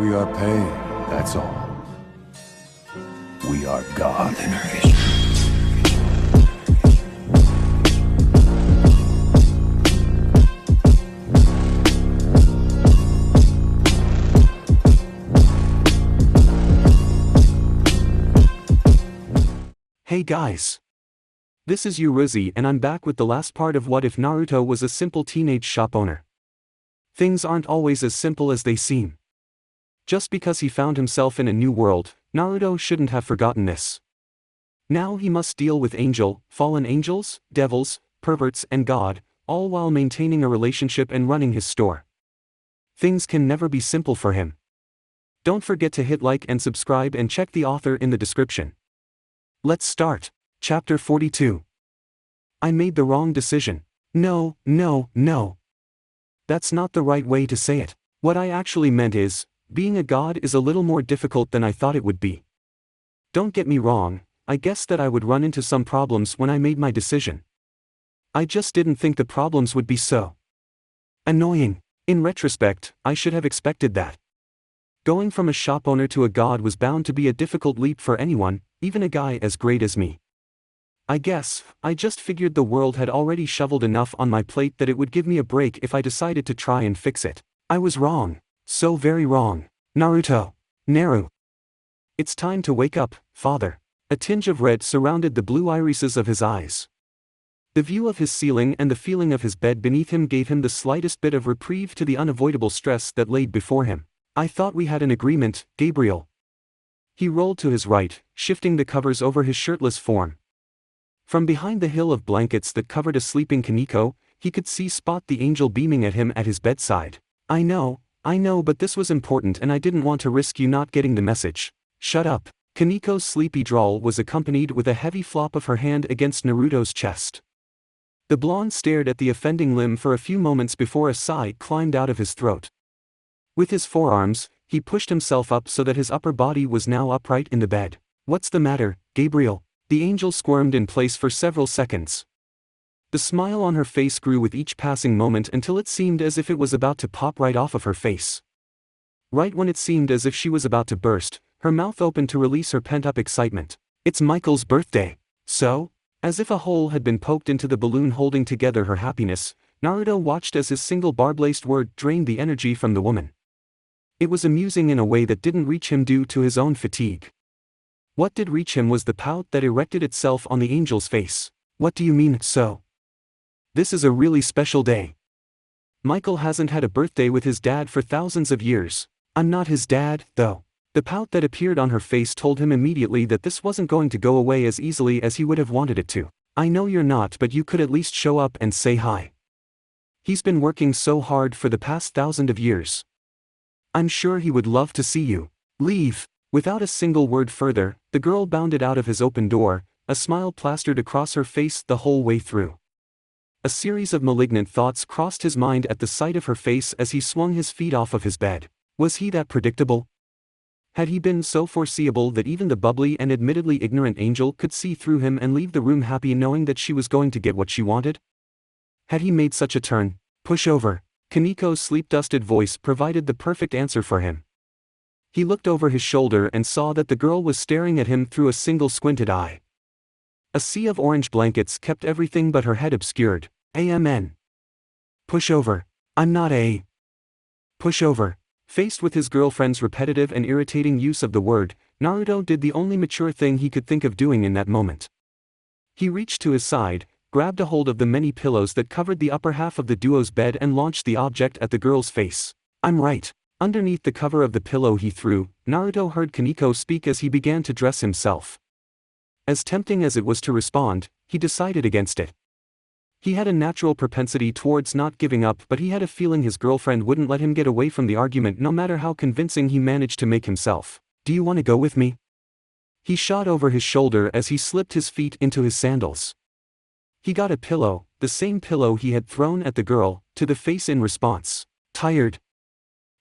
We are paid, that's all. We are God. Hey guys! This is Rizevim and I'm back with the last part of What If Naruto Was a Simple Teenage Shop Owner. Things aren't always as simple as they seem. Just because he found himself in a new world, Naruto shouldn't have forgotten this. Now he must deal with fallen angels, devils, perverts and God, all while maintaining a relationship and running his store. Things can never be simple for him. Don't forget to hit like and subscribe and check the author in the description. Let's start. Chapter 42. I made the wrong decision. No. That's not the right way to say it. What I actually meant is, being a god is a little more difficult than I thought it would be. Don't get me wrong, I guessed that I would run into some problems when I made my decision. I just didn't think the problems would be so annoying. In retrospect, I should have expected that. Going from a shop owner to a god was bound to be a difficult leap for anyone, even a guy as great as me. I guess, I just figured the world had already shoveled enough on my plate that it would give me a break if I decided to try and fix it. I was wrong. So very wrong. Naru. It's time to wake up, father. A tinge of red surrounded the blue irises of his eyes. The view of his ceiling and the feeling of his bed beneath him gave him the slightest bit of reprieve to the unavoidable stress that laid before him. I thought we had an agreement, Gabriel. He rolled to his right, shifting the covers over his shirtless form. From behind the hill of blankets that covered a sleeping Kaneko, he could see Spot the angel beaming at him at his bedside. I know, but this was important and I didn't want to risk you not getting the message. Shut up. Kaneko's sleepy drawl was accompanied with a heavy flop of her hand against Naruto's chest. The blonde stared at the offending limb for a few moments before a sigh climbed out of his throat. With his forearms, he pushed himself up so that his upper body was now upright in the bed. What's the matter, Gabriel? The angel squirmed in place for several seconds. The smile on her face grew with each passing moment until it seemed as if it was about to pop right off of her face. Right when it seemed as if she was about to burst, her mouth opened to release her pent-up excitement. It's Michael's birthday. So? As if a hole had been poked into the balloon holding together her happiness, Naruto watched as his single barb-laced word drained the energy from the woman. It was amusing in a way that didn't reach him due to his own fatigue. What did reach him was the pout that erected itself on the angel's face. What do you mean, so? This is a really special day. Michael hasn't had a birthday with his dad for thousands of years. I'm not his dad, though. The pout that appeared on her face told him immediately that this wasn't going to go away as easily as he would have wanted it to. I know you're not, but you could at least show up and say hi. He's been working so hard for the past 1,000 of years. I'm sure he would love to see you. Leave. Without a single word further, the girl bounded out of his open door, a smile plastered across her face the whole way through. A series of malignant thoughts crossed his mind at the sight of her face as he swung his feet off of his bed. Was he that predictable? Had he been so foreseeable that even the bubbly and admittedly ignorant angel could see through him and leave the room happy knowing that she was going to get what she wanted? Had he made such a turn? Push over. Kaneko's sleep-dusted voice provided the perfect answer for him. He looked over his shoulder and saw that the girl was staring at him through a single squinted eye. A sea of orange blankets kept everything but her head obscured. Amen. Push over. I'm not a. Push over. Faced with his girlfriend's repetitive and irritating use of the word, Naruto did the only mature thing he could think of doing in that moment. He reached to his side, grabbed a hold of the many pillows that covered the upper half of the duo's bed and launched the object at the girl's face. I'm right. Underneath the cover of the pillow he threw, Naruto heard Kaneko speak as he began to dress himself. As tempting as it was to respond, he decided against it. He had a natural propensity towards not giving up, but he had a feeling his girlfriend wouldn't let him get away from the argument no matter how convincing he managed to make himself. Do you want to go with me? He shot over his shoulder as he slipped his feet into his sandals. He got a pillow, the same pillow he had thrown at the girl, to the face in response. Tired?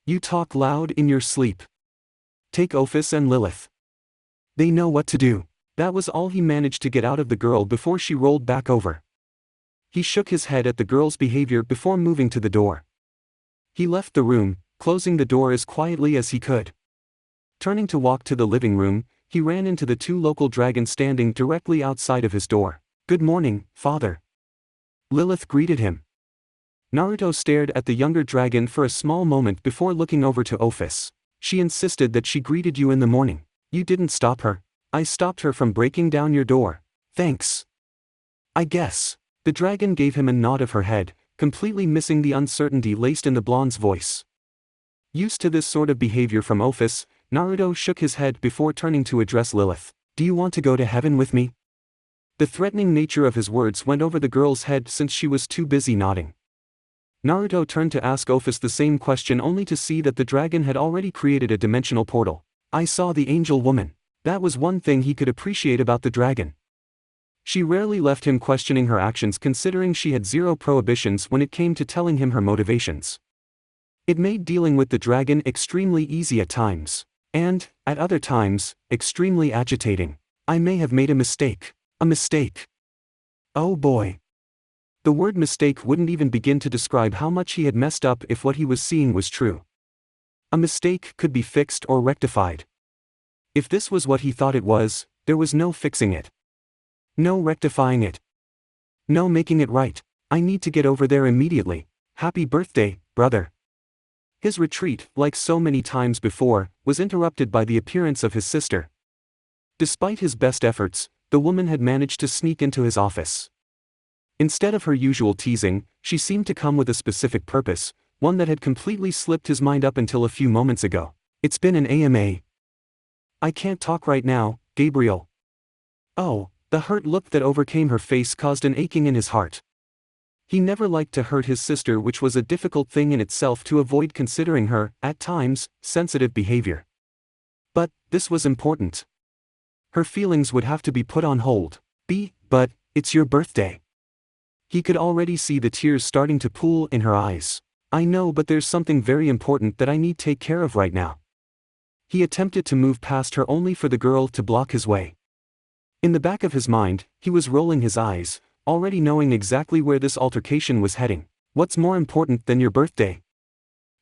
You talk loud in your sleep. Take Ophis and Lilith. They know what to do. That was all he managed to get out of the girl before she rolled back over. He shook his head at the girl's behavior before moving to the door. He left the room, closing the door as quietly as he could. Turning to walk to the living room, he ran into the two local dragons standing directly outside of his door. "Good morning, father." Lilith greeted him. Naruto stared at the younger dragon for a small moment before looking over to Ophis. "She insisted that she greeted you in the morning. You didn't stop her." "I stopped her from breaking down your door. Thanks. I guess." The dragon gave him a nod of her head, completely missing the uncertainty laced in the blonde's voice. Used to this sort of behavior from Ophis, Naruto shook his head before turning to address Lilith. "Do you want to go to heaven with me?" The threatening nature of his words went over the girl's head since she was too busy nodding. Naruto turned to ask Ophis the same question only to see that the dragon had already created a dimensional portal. "I saw the angel woman." That was one thing he could appreciate about the dragon. She rarely left him questioning her actions considering she had zero prohibitions when it came to telling him her motivations. It made dealing with the dragon extremely easy at times. And, at other times, extremely agitating. "I may have made a mistake." A mistake. Oh boy. The word mistake wouldn't even begin to describe how much he had messed up if what he was seeing was true. A mistake could be fixed or rectified. If this was what he thought it was, there was no fixing it. No rectifying it. No making it right. "I need to get over there immediately. Happy birthday, brother." His retreat, like so many times before, was interrupted by the appearance of his sister. Despite his best efforts, the woman had managed to sneak into his office. Instead of her usual teasing, she seemed to come with a specific purpose, one that had completely slipped his mind up until a few moments ago. "It's been an AMA. I can't talk right now, Gabriel." Oh, the hurt look that overcame her face caused an aching in his heart. He never liked to hurt his sister, which was a difficult thing in itself to avoid considering her, at times, sensitive behavior. But, this was important. Her feelings would have to be put on hold. But, it's your birthday." He could already see the tears starting to pool in her eyes. "I know, but there's something very important that I need to take care of right now." He attempted to move past her only for the girl to block his way. In the back of his mind, he was rolling his eyes, already knowing exactly where this altercation was heading. "What's more important than your birthday?"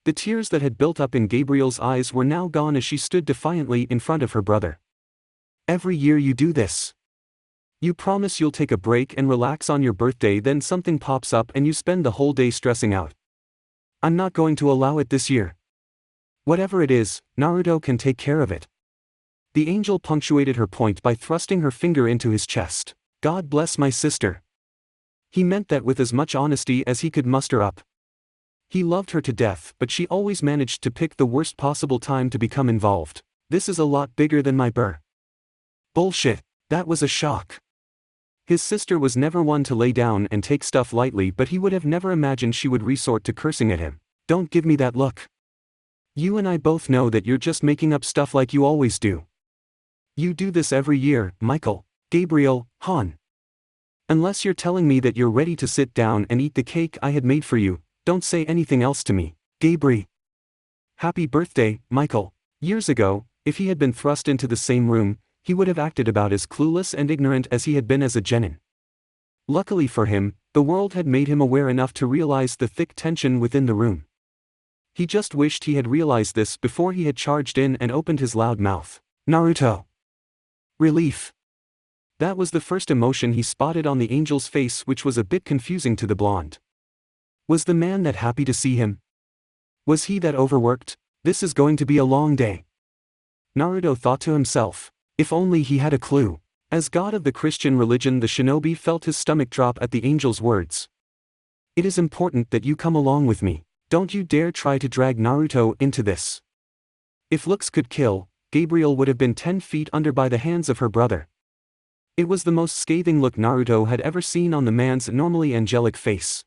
The tears that had built up in Gabriel's eyes were now gone as she stood defiantly in front of her brother. "Every year you do this. You promise you'll take a break and relax on your birthday, then something pops up and you spend the whole day stressing out. I'm not going to allow it this year. Whatever it is, Naruto can take care of it." The angel punctuated her point by thrusting her finger into his chest. "God bless my sister." He meant that with as much honesty as he could muster up. He loved her to death, but she always managed to pick the worst possible time to become involved. "This is a lot bigger than my bullshit." That was a shock. His sister was never one to lay down and take stuff lightly, but he would have never imagined she would resort to cursing at him. "Don't give me that look. You and I both know that you're just making up stuff like you always do. You do this every year, Michael, Gabriel, Han. Unless you're telling me that you're ready to sit down and eat the cake I had made for you, don't say anything else to me, Gabri." Happy birthday, Michael. Years ago, if he had been thrust into the same room, he would have acted about as clueless and ignorant as he had been as a genin. Luckily for him, the world had made him aware enough to realize the thick tension within the room. He just wished he had realized this before he had charged in and opened his loud mouth. "Naruto." Relief. That was the first emotion he spotted on the angel's face, which was a bit confusing to the blonde. Was the man that happy to see him? Was he that overworked? This is going to be a long day. Naruto thought to himself. If only he had a clue. As god of the Christian religion, the shinobi felt his stomach drop at the angel's words. "It is important that you come along with me. Don't you dare try to drag Naruto into this." If looks could kill, Gabriel would have been 10 feet under by the hands of her brother. It was the most scathing look Naruto had ever seen on the man's normally angelic face.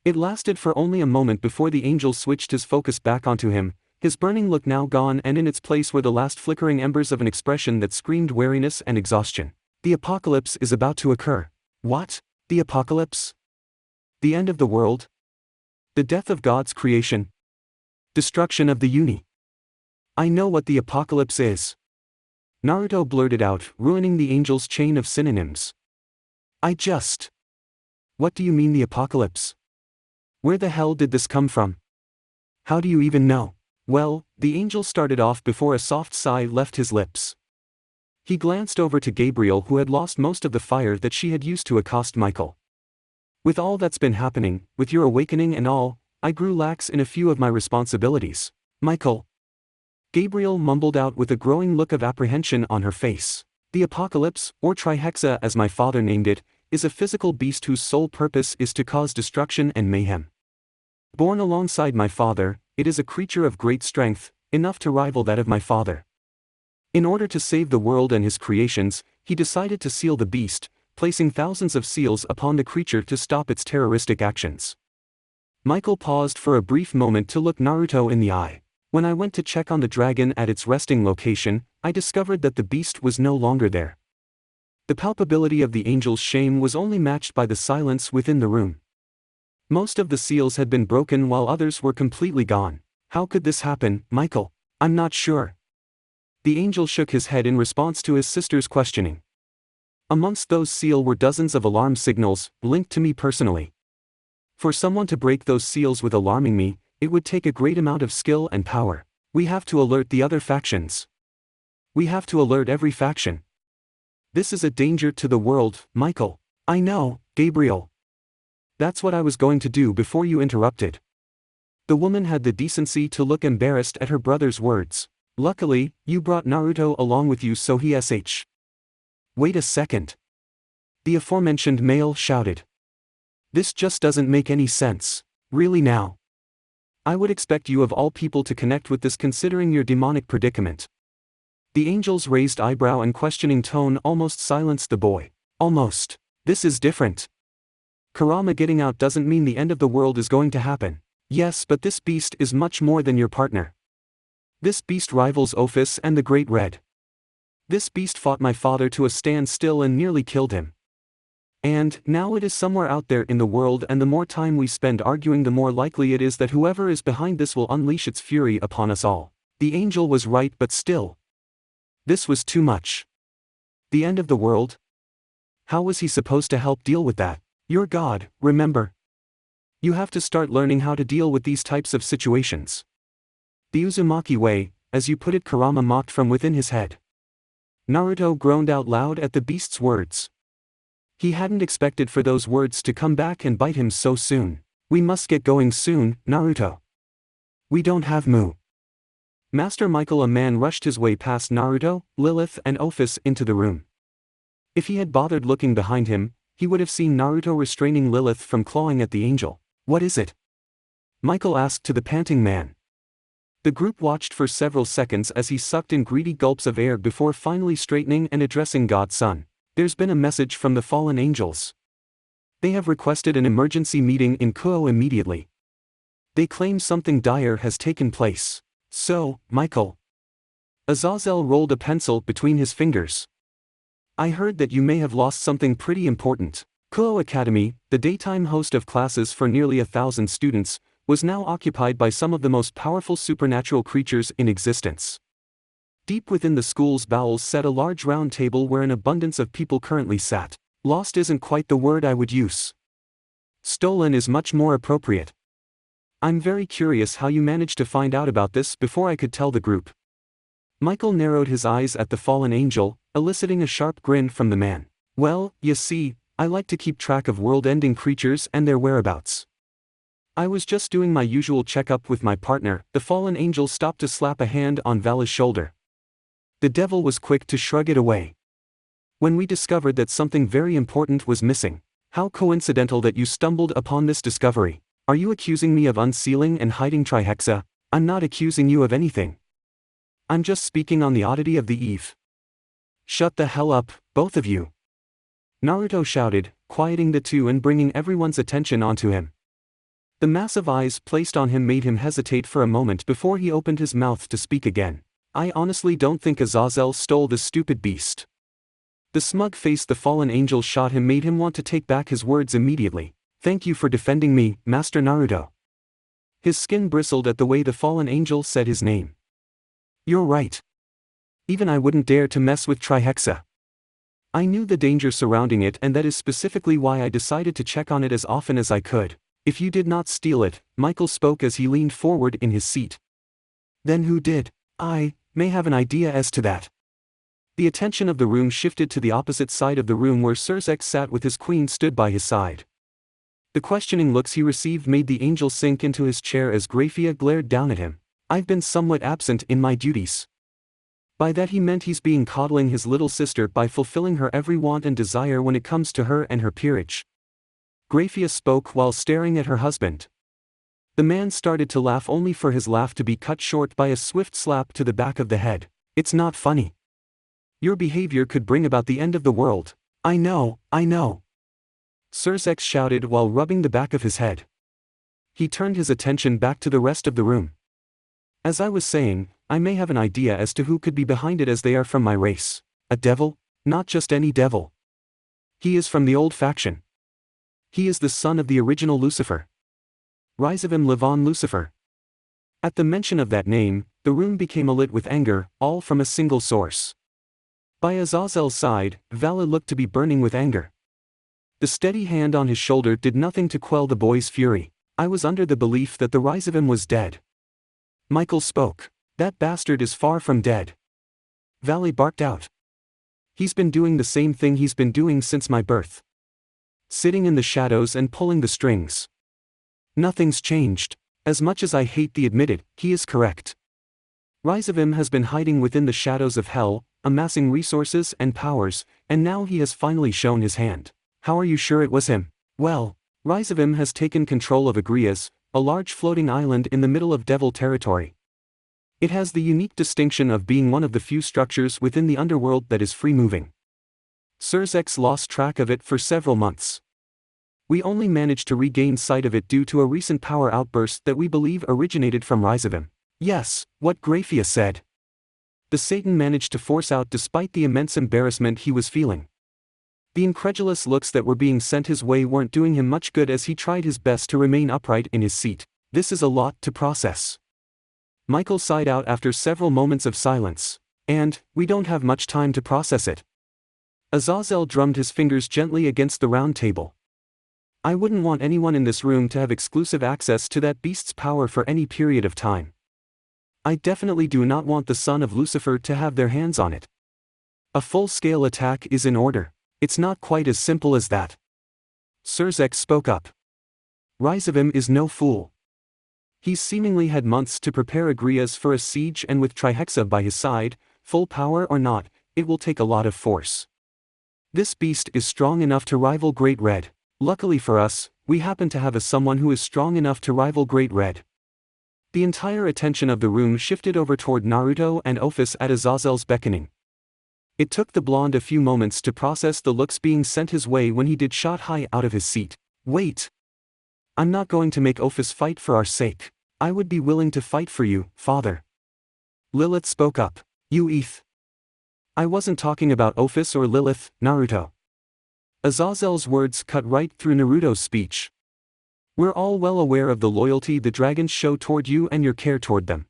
It lasted for only a moment before the angel switched his focus back onto him, his burning look now gone, and in its place were the last flickering embers of an expression that screamed weariness and exhaustion. "The apocalypse is about to occur." What? The apocalypse? The end of the world? The death of God's creation? Destruction of the uni? "I know what the apocalypse is." Naruto blurted out, ruining the angel's chain of synonyms. What do you mean the apocalypse? Where the hell did this come from?" How do you even know? Well, the angel started off before a soft sigh left his lips. He glanced over to Gabriel, who had lost most of the fire that she had used to accost Michael. With all that's been happening, with your awakening and all, I grew lax in a few of my responsibilities. Michael. Gabriel mumbled out with a growing look of apprehension on her face. The apocalypse, or Trihexa as my father named it, is a physical beast whose sole purpose is to cause destruction and mayhem. Born alongside my father, it is a creature of great strength, enough to rival that of my father. In order to save the world and his creations, he decided to seal the beast, placing thousands of seals upon the creature to stop its terroristic actions. Michael paused for a brief moment to look Naruto in the eye. When I went to check on the dragon at its resting location, I discovered that the beast was no longer there. The palpability of the angel's shame was only matched by the silence within the room. Most of the seals had been broken while others were completely gone. How could this happen, Michael? I'm not sure. The angel shook his head in response to his sister's questioning. Amongst those seals were dozens of alarm signals, linked to me personally. For someone to break those seals with alarming me, it would take a great amount of skill and power. We have to alert the other factions. We have to alert every faction. This is a danger to the world, Michael. I know, Gabriel. That's what I was going to do before you interrupted. The woman had the decency to look embarrassed at her brother's words. Luckily, you brought Naruto along with you so he Wait a second. The aforementioned male shouted. This just doesn't make any sense. Really now? I would expect you of all people to connect with this considering your demonic predicament. The angel's raised eyebrow and questioning tone almost silenced the boy. Almost. This is different. Kurama getting out doesn't mean the end of the world is going to happen. Yes, but this beast is much more than your partner. This beast rivals Ophis and the Great Red. This beast fought my father to a standstill and nearly killed him. And now it is somewhere out there in the world, and the more time we spend arguing, the more likely it is that whoever is behind this will unleash its fury upon us all. The angel was right, but still. This was too much. The end of the world? How was he supposed to help deal with that? You're God, remember? You have to start learning how to deal with these types of situations. The Uzumaki way, as you put it, Kurama mocked from within his head. Naruto groaned out loud at the beast's words. He hadn't expected for those words to come back and bite him so soon. We must get going soon, Naruto. We don't have Mu. Master Michael. A man rushed his way past Naruto, Lilith and Ophis into the room. If he had bothered looking behind him, he would have seen Naruto restraining Lilith from clawing at the angel. What is it? Michael asked to the panting man. The group watched for several seconds as he sucked in greedy gulps of air before finally straightening and addressing God's son. There's been a message from the fallen angels. They have requested an emergency meeting in Kuo immediately. They claim something dire has taken place. So, Michael. Azazel rolled a pencil between his fingers. I heard that you may have lost something pretty important. Kuo Academy, the daytime host of classes for nearly 1,000 students, was now occupied by some of the most powerful supernatural creatures in existence. Deep within the school's bowels sat a large round table where an abundance of people currently sat. Lost isn't quite the word I would use. Stolen is much more appropriate. I'm very curious how you managed to find out about this before I could tell the group. Michael narrowed his eyes at the fallen angel, eliciting a sharp grin from the man. Well, you see, I like to keep track of world-ending creatures and their whereabouts. I was just doing my usual checkup with my partner. The fallen angel stopped to slap a hand on Vala's shoulder. The devil was quick to shrug it away. When we discovered that something very important was missing. How coincidental that you stumbled upon this discovery. Are you accusing me of unsealing and hiding Trihexa? I'm not accusing you of anything. I'm just speaking on the oddity of the eve. Shut the hell up, both of you. Naruto shouted, quieting the two and bringing everyone's attention onto him. The massive eyes placed on him made him hesitate for a moment before he opened his mouth to speak again. I honestly don't think Azazel stole this stupid beast. The smug face the fallen angel shot him made him want to take back his words immediately. Thank you for defending me, Master Naruto. His skin bristled at the way the fallen angel said his name. You're right. Even I wouldn't dare to mess with Trihexa. I knew the danger surrounding it, and that is specifically why I decided to check on it as often as I could. If you did not steal it, Michael spoke as he leaned forward in his seat. Then who did? I may have an idea as to that. The attention of the room shifted to the opposite side of the room where Rizevim sat with his queen stood by his side. The questioning looks he received made the angel sink into his chair as Graphia glared down at him. I've been somewhat absent in my duties. By that he meant he's being coddling his little sister by fulfilling her every want and desire when it comes to her and her peerage. Graphia spoke while staring at her husband. The man started to laugh only for his laugh to be cut short by a swift slap to the back of the head. It's not funny. Your behavior could bring about the end of the world. I know. Rizevim shouted while rubbing the back of his head. He turned his attention back to the rest of the room. As I was saying, I may have an idea as to who could be behind it as they are from my race. A devil? Not just any devil. He is from the old faction. He is the son of the original Lucifer. Rizevim Levon Lucifer. At the mention of that name, the room became alit with anger, all from a single source. By Azazel's side, Vala looked to be burning with anger. The steady hand on his shoulder did nothing to quell the boy's fury. I was under the belief that the Rizevim was dead. Michael spoke. That bastard is far from dead. Vala barked out. He's been doing the same thing he's been doing since my birth. Sitting in the shadows and pulling the strings. Nothing's changed. As much as I hate to admit it, he is correct. Rizevim has been hiding within the shadows of hell, amassing resources and powers, and now he has finally shown his hand. How are you sure it was him? Well, Rizevim has taken control of Agrias, a large floating island in the middle of Devil territory. It has the unique distinction of being one of the few structures within the underworld that is free-moving. Rizevim lost track of it for several months. We only managed to regain sight of it due to a recent power outburst that we believe originated from Rizevim. Yes, what Graphia said. The Satan managed to force out despite the immense embarrassment he was feeling. The incredulous looks that were being sent his way weren't doing him much good as he tried his best to remain upright in his seat. This is a lot to process. Michael sighed out after several moments of silence. And, we don't have much time to process it. Azazel drummed his fingers gently against the round table. I wouldn't want anyone in this room to have exclusive access to that beast's power for any period of time. I definitely do not want the son of Lucifer to have their hands on it. A full-scale attack is in order. It's not quite as simple as that. Rizevim spoke up. Rizevim is no fool. He's seemingly had months to prepare Agrias for a siege, and with Trihexa by his side, full power or not, it will take a lot of force. This beast is strong enough to rival Great Red. Luckily for us, we happen to have someone who is strong enough to rival Great Red. The entire attention of the room shifted over toward Naruto and Ophis at Azazel's beckoning. It took the blonde a few moments to process the looks being sent his way when he did shot high out of his seat. Wait! I'm not going to make Ophis fight for our sake. I would be willing to fight for you, father. Lilith spoke up. You Eth. I wasn't talking about Ophis or Lilith, Naruto. Azazel's words cut right through Naruto's speech. We're all well aware of the loyalty the dragons show toward you and your care toward them.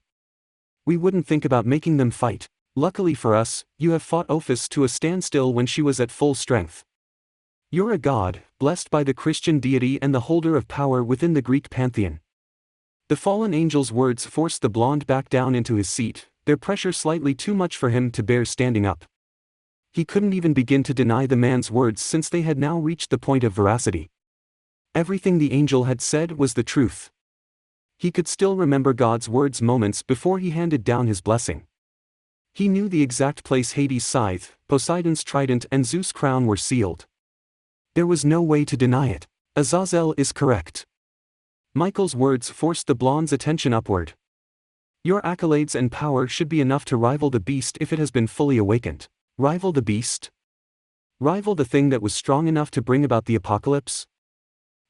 We wouldn't think about making them fight. Luckily for us, you have fought Ophis to a standstill when she was at full strength. You're a god, blessed by the Christian deity and the holder of power within the Greek pantheon. The fallen angel's words forced the blonde back down into his seat, their pressure slightly too much for him to bear standing up. He couldn't even begin to deny the man's words since they had now reached the point of veracity. Everything the angel had said was the truth. He could still remember God's words moments before he handed down his blessing. He knew the exact place Hades' scythe, Poseidon's trident and Zeus' crown were sealed. There was no way to deny it. Azazel is correct. Michael's words forced the blonde's attention upward. Your accolades and power should be enough to rival the beast if it has been fully awakened. Rival the beast? Rival the thing that was strong enough to bring about the apocalypse?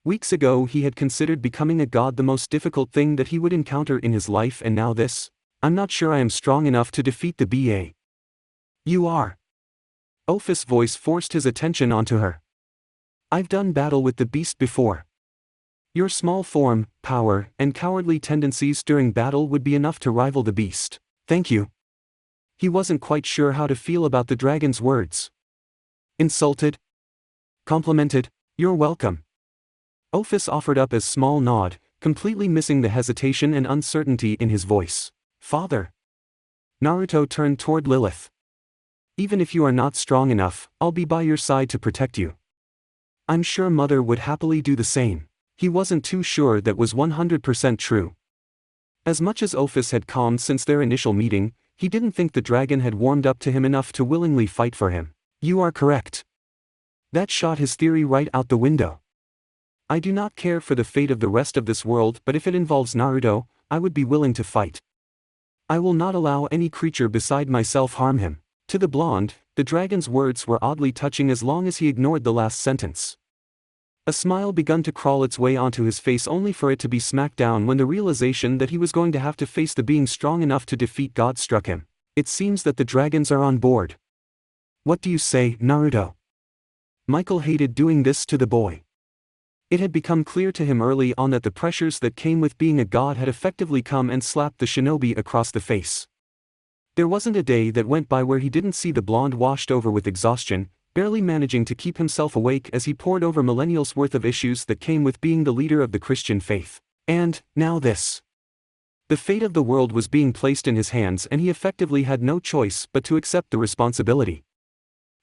Weeks ago he had considered becoming a god the most difficult thing that he would encounter in his life, and now this? I'm not sure I am strong enough to defeat the BA. You are. Ophis' voice forced his attention onto her. I've done battle with the beast before. Your small form, power, and cowardly tendencies during battle would be enough to rival the beast. Thank you. He wasn't quite sure how to feel about the dragon's words. Insulted? Complimented? You're welcome. Ophis offered up a small nod, completely missing the hesitation and uncertainty in his voice. Father. Naruto turned toward Lilith. Even if you are not strong enough, I'll be by your side to protect you. I'm sure Mother would happily do the same. He wasn't too sure that was 100% true. As much as Ophis had calmed since their initial meeting, he didn't think the dragon had warmed up to him enough to willingly fight for him. You are correct. That shot his theory right out the window. I do not care for the fate of the rest of this world, but if it involves Naruto, I would be willing to fight. I will not allow any creature beside myself harm him. To the blonde, the dragon's words were oddly touching as long as he ignored the last sentence. A smile began to crawl its way onto his face only for it to be smacked down when the realization that he was going to have to face the being strong enough to defeat God struck him. It seems that the dragons are on board. What do you say, Naruto? Michael hated doing this to the boy. It had become clear to him early on that the pressures that came with being a god had effectively come and slapped the shinobi across the face. There wasn't a day that went by where he didn't see the blonde washed over with exhaustion, barely managing to keep himself awake as he pored over millennials' worth of issues that came with being the leader of the Christian faith. And, now this. The fate of the world was being placed in his hands and he effectively had no choice but to accept the responsibility.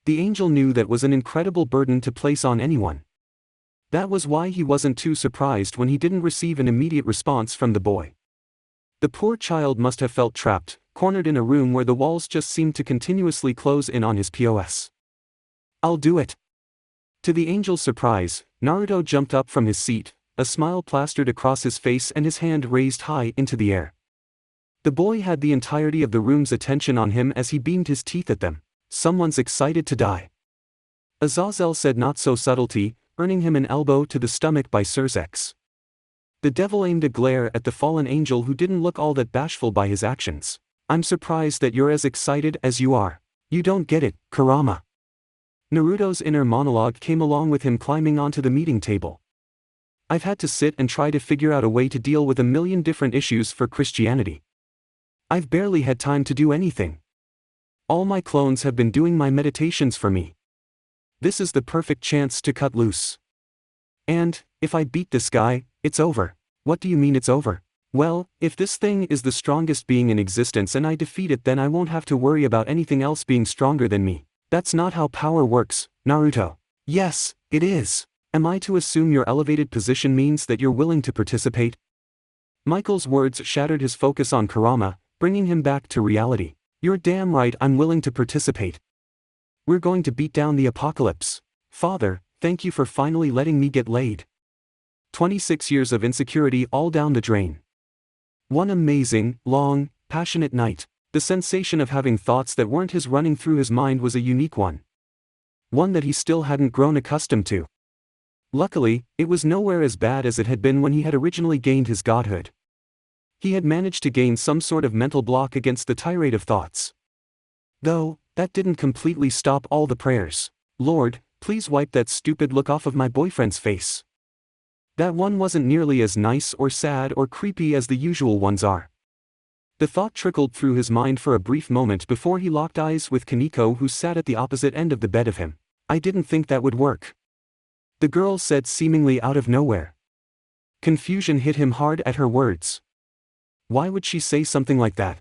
The angel knew that was an incredible burden to place on anyone. That was why he wasn't too surprised when he didn't receive an immediate response from the boy. The poor child must have felt trapped, cornered in a room where the walls just seemed to continuously close in on his POS. I'll do it. To the angel's surprise, Naruto jumped up from his seat, a smile plastered across his face and his hand raised high into the air. The boy had the entirety of the room's attention on him as he beamed his teeth at them. Someone's excited to die. Azazel said not so subtlety, earning him an elbow to the stomach by Surzex. The devil aimed a glare at the fallen angel who didn't look all that bashful by his actions. I'm surprised that you're as excited as you are. You don't get it, Kurama. Naruto's inner monologue came along with him climbing onto the meeting table. I've had to sit and try to figure out a way to deal with a million different issues for Christianity. I've barely had time to do anything. All my clones have been doing my meditations for me. This is the perfect chance to cut loose. And, if I beat this guy, it's over. What do you mean it's over? Well, if this thing is the strongest being in existence and I defeat it, then I won't have to worry about anything else being stronger than me. That's not how power works, Naruto. Yes, it is. Am I to assume your elevated position means that you're willing to participate? Michael's words shattered his focus on Kurama, bringing him back to reality. You're damn right I'm willing to participate. We're going to beat down the apocalypse. Father, thank you for finally letting me get laid. 26 years of insecurity all down the drain. One amazing, long, passionate night. The sensation of having thoughts that weren't his running through his mind was a unique one. One that he still hadn't grown accustomed to. Luckily, it was nowhere as bad as it had been when he had originally gained his godhood. He had managed to gain some sort of mental block against the tirade of thoughts. Though, that didn't completely stop all the prayers. Lord, please wipe that stupid look off of my boyfriend's face. That one wasn't nearly as nice or sad or creepy as the usual ones are. The thought trickled through his mind for a brief moment before he locked eyes with Kaneko, who sat at the opposite end of the bed of him. I didn't think that would work. The girl said seemingly out of nowhere. Confusion hit him hard at her words. Why would she say something like that?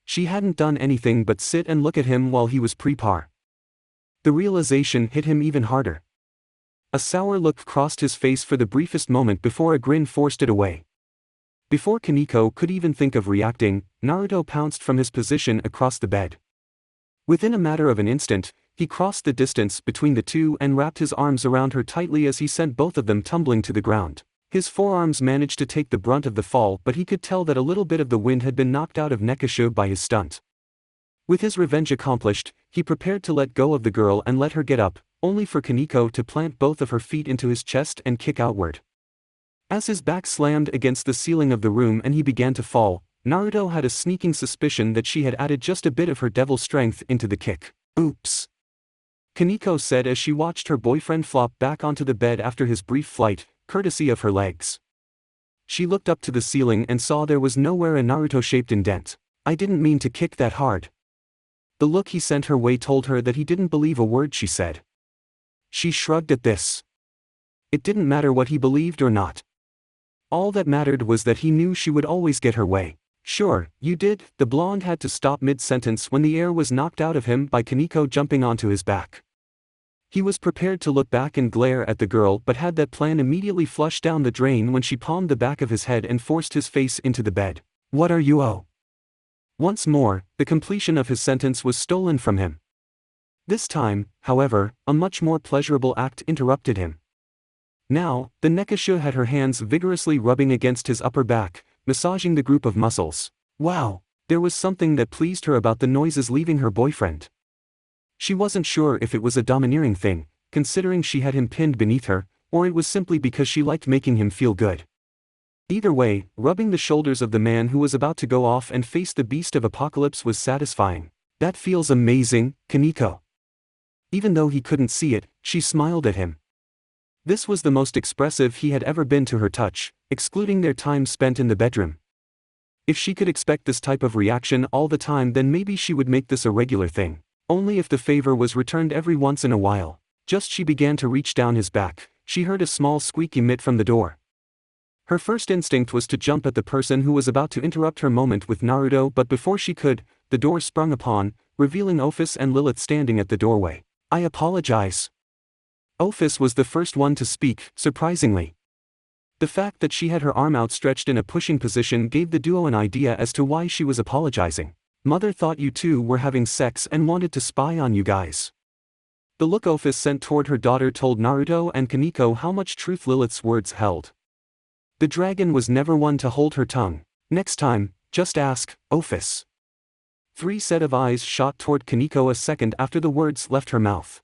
She hadn't done anything but sit and look at him while he was pre-par. The realization hit him even harder. A sour look crossed his face for the briefest moment before a grin forced it away. Before Kaneko could even think of reacting, Naruto pounced from his position across the bed. Within a matter of an instant, he crossed the distance between the two and wrapped his arms around her tightly as he sent both of them tumbling to the ground. His forearms managed to take the brunt of the fall, but he could tell that a little bit of the wind had been knocked out of Nekashu by his stunt. With his revenge accomplished, he prepared to let go of the girl and let her get up, only for Kaneko to plant both of her feet into his chest and kick outward. As his back slammed against the ceiling of the room and he began to fall, Naruto had a sneaking suspicion that she had added just a bit of her devil strength into the kick. Oops. Kaneko said as she watched her boyfriend flop back onto the bed after his brief flight, courtesy of her legs. She looked up to the ceiling and saw there was nowhere a Naruto-shaped indent. I didn't mean to kick that hard. The look he sent her way told her that he didn't believe a word she said. She shrugged at this. It didn't matter what he believed or not. All that mattered was that he knew she would always get her way. Sure, you did. The blonde had to stop mid-sentence when the air was knocked out of him by Kaneko jumping onto his back. He was prepared to look back and glare at the girl but had that plan immediately flushed down the drain when she palmed the back of his head and forced his face into the bed. What are you? Oh? Once more, the completion of his sentence was stolen from him. This time, however, a much more pleasurable act interrupted him. Now, the Nekasha had her hands vigorously rubbing against his upper back, massaging the group of muscles. Wow! There was something that pleased her about the noises leaving her boyfriend. She wasn't sure if it was a domineering thing, considering she had him pinned beneath her, or it was simply because she liked making him feel good. Either way, rubbing the shoulders of the man who was about to go off and face the beast of apocalypse was satisfying. That feels amazing, Kaneko. Even though he couldn't see it, she smiled at him. This was the most expressive he had ever been to her touch, excluding their time spent in the bedroom. If she could expect this type of reaction all the time, then maybe she would make this a regular thing. Only if the favor was returned every once in a while. Just she began to reach down his back, she heard a small squeak emit from the door. Her first instinct was to jump at the person who was about to interrupt her moment with Naruto, but before she could, the door sprung upon, revealing Ophis and Lilith standing at the doorway. I apologize. Ophis was the first one to speak, surprisingly. The fact that she had her arm outstretched in a pushing position gave the duo an idea as to why she was apologizing. Mother thought you two were having sex and wanted to spy on you guys. The look Ophis sent toward her daughter told Naruto and Kaneko how much truth Lilith's words held. The dragon was never one to hold her tongue. Next time, just ask, Ophis. 3 sets of eyes shot toward Kaneko a second after the words left her mouth.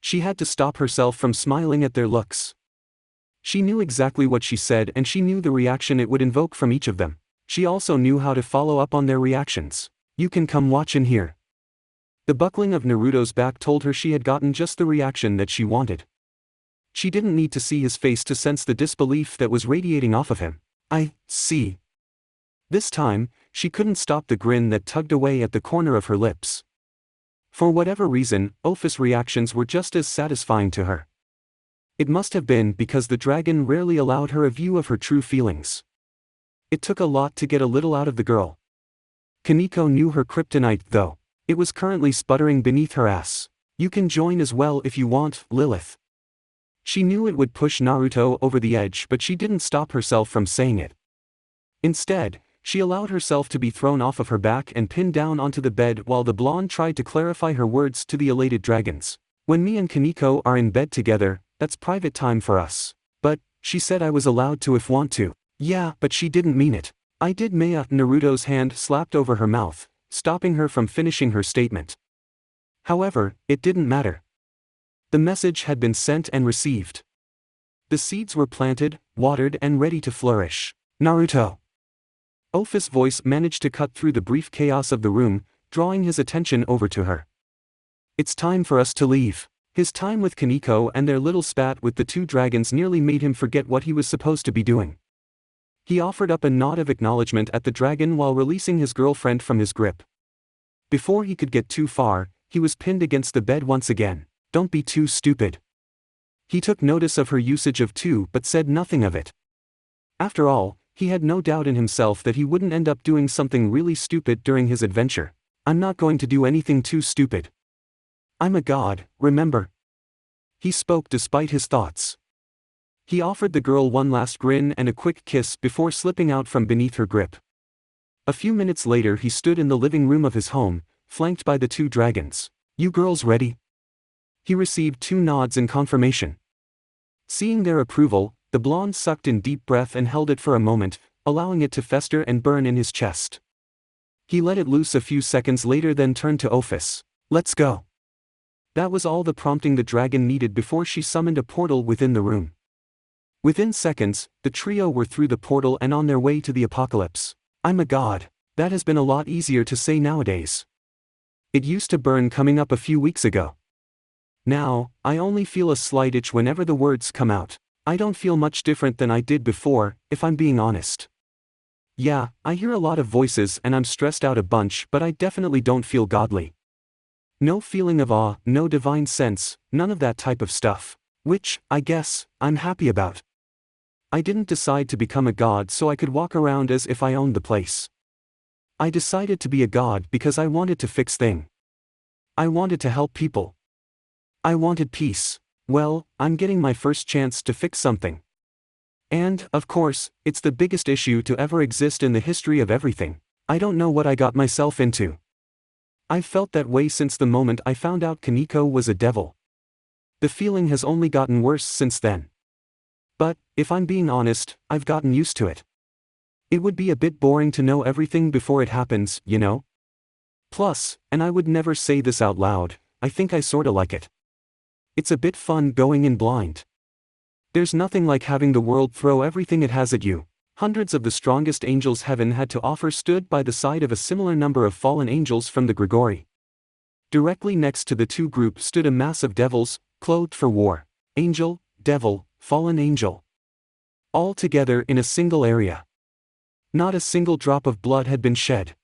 She had to stop herself from smiling at their looks. She knew exactly what she said and she knew the reaction it would invoke from each of them. She also knew how to follow up on their reactions. You can come watch in here. The buckling of Naruto's back told her she had gotten just the reaction that she wanted. She didn't need to see his face to sense the disbelief that was radiating off of him. I see. This time, she couldn't stop the grin that tugged away at the corner of her lips. For whatever reason, Ophis' reactions were just as satisfying to her. It must have been because the dragon rarely allowed her a view of her true feelings. It took a lot to get a little out of the girl. Kaneko knew her kryptonite though. It was currently sputtering beneath her ass. You can join as well if you want, Lilith. She knew it would push Naruto over the edge, but she didn't stop herself from saying it. Instead, she allowed herself to be thrown off of her back and pinned down onto the bed while the blonde tried to clarify her words to the elated dragons. When me and Kaneko are in bed together, that's private time for us. But, she said I was allowed to if want to. Yeah, but she didn't mean it. I did. Maya. Naruto's hand slapped over her mouth, stopping her from finishing her statement. However, it didn't matter. The message had been sent and received. The seeds were planted, watered and ready to flourish. Naruto. Ophis' voice managed to cut through the brief chaos of the room, drawing his attention over to her. It's time for us to leave. His time with Kaneko and their little spat with the 2 dragons nearly made him forget what he was supposed to be doing. He offered up a nod of acknowledgement at the dragon while releasing his girlfriend from his grip. Before he could get too far, he was pinned against the bed once again. Don't be too stupid. He took notice of her usage of too but said nothing of it. After all, he had no doubt in himself that he wouldn't end up doing something really stupid during his adventure. I'm not going to do anything too stupid. I'm a god, remember? He spoke despite his thoughts. He offered the girl one last grin and a quick kiss before slipping out from beneath her grip. A few minutes later he stood in the living room of his home, flanked by the 2 dragons. You girls ready? He received 2 nods in confirmation. Seeing their approval, the blonde sucked in deep breath and held it for a moment, allowing it to fester and burn in his chest. He let it loose a few seconds later, then turned to Ophis. Let's go. That was all the prompting the dragon needed before she summoned a portal within the room. Within seconds, the trio were through the portal and on their way to the apocalypse. I'm a god. That has been a lot easier to say nowadays. It used to burn coming up a few weeks ago. Now, I only feel a slight itch whenever the words come out. I don't feel much different than I did before, if I'm being honest. Yeah, I hear a lot of voices and I'm stressed out a bunch, but I definitely don't feel godly. No feeling of awe, no divine sense, none of that type of stuff. Which, I guess, I'm happy about. I didn't decide to become a god so I could walk around as if I owned the place. I decided to be a god because I wanted to fix things. I wanted to help people. I wanted peace. Well, I'm getting my first chance to fix something. And, of course, it's the biggest issue to ever exist in the history of everything. I don't know what I got myself into. I've felt that way since the moment I found out Kaneko was a devil. The feeling has only gotten worse since then. But, if I'm being honest, I've gotten used to it. It would be a bit boring to know everything before it happens, you know? Plus, and I would never say this out loud, I think I sorta like it. It's a bit fun going in blind. There's nothing like having the world throw everything it has at you. Hundreds of the strongest angels heaven had to offer stood by the side of a similar number of fallen angels from the Grigori. Directly next to the two groups stood a mass of devils, clothed for war. Angel, devil, fallen angel. All together in a single area. Not a single drop of blood had been shed.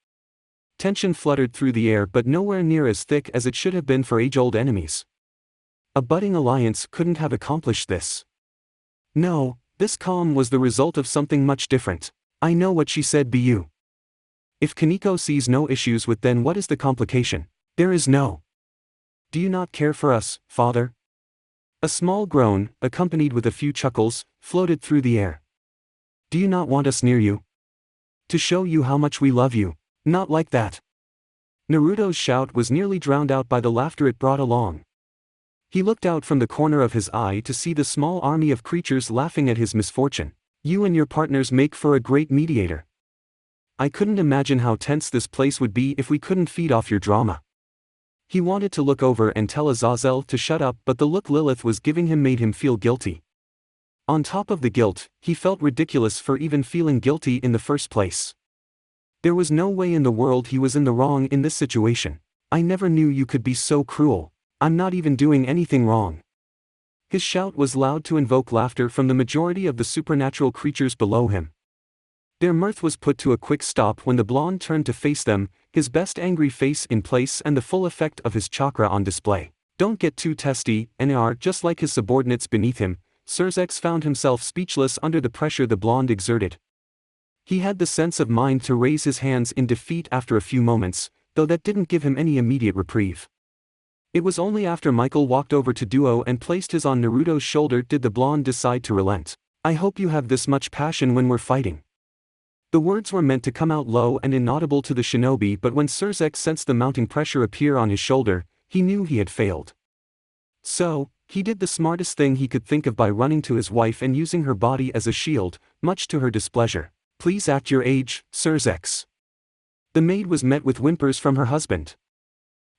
Tension fluttered through the air but nowhere near as thick as it should have been for age-old enemies. A budding alliance couldn't have accomplished this. No, this calm was the result of something much different. I know what she said be you. If Kaneko sees no issues with then what is the complication? There is no. Do you not care for us, father? A small groan, accompanied with a few chuckles, floated through the air. Do you not want us near you? To show you how much we love you. Not like that. Naruto's shout was nearly drowned out by the laughter it brought along. He looked out from the corner of his eye to see the small army of creatures laughing at his misfortune. You and your partners make for a great mediator. I couldn't imagine how tense this place would be if we couldn't feed off your drama. He wanted to look over and tell Azazel to shut up, but the look Lilith was giving him made him feel guilty. On top of the guilt, he felt ridiculous for even feeling guilty in the first place. There was no way in the world he was in the wrong in this situation. I never knew you could be so cruel. I'm not even doing anything wrong. His shout was loud to invoke laughter from the majority of the supernatural creatures below him. Their mirth was put to a quick stop when the blonde turned to face them, his best angry face in place and the full effect of his chakra on display. Don't get too testy, NR. Just like his subordinates beneath him, Surzex found himself speechless under the pressure the blonde exerted. He had the sense of mind to raise his hands in defeat after a few moments, though that didn't give him any immediate reprieve. It was only after Michael walked over to Duo and placed his on Naruto's shoulder did the blonde decide to relent. I hope you have this much passion when we're fighting. The words were meant to come out low and inaudible to the shinobi, but when Surzex sensed the mounting pressure appear on his shoulder, he knew he had failed. So, he did the smartest thing he could think of by running to his wife and using her body as a shield, much to her displeasure. Please act your age, Surzex. The maid was met with whimpers from her husband.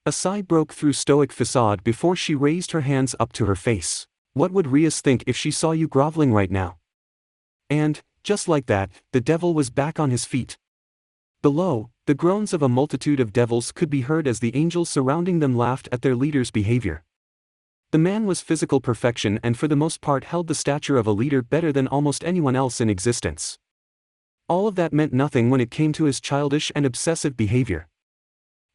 A sigh broke through stoic facade before she raised her hands up to her face. What would Rias think if she saw you groveling right now? And, just like that, the devil was back on his feet. Below, the groans of a multitude of devils could be heard as the angels surrounding them laughed at their leader's behavior. The man was physical perfection and for the most part held the stature of a leader better than almost anyone else in existence. All of that meant nothing when it came to his childish and obsessive behavior.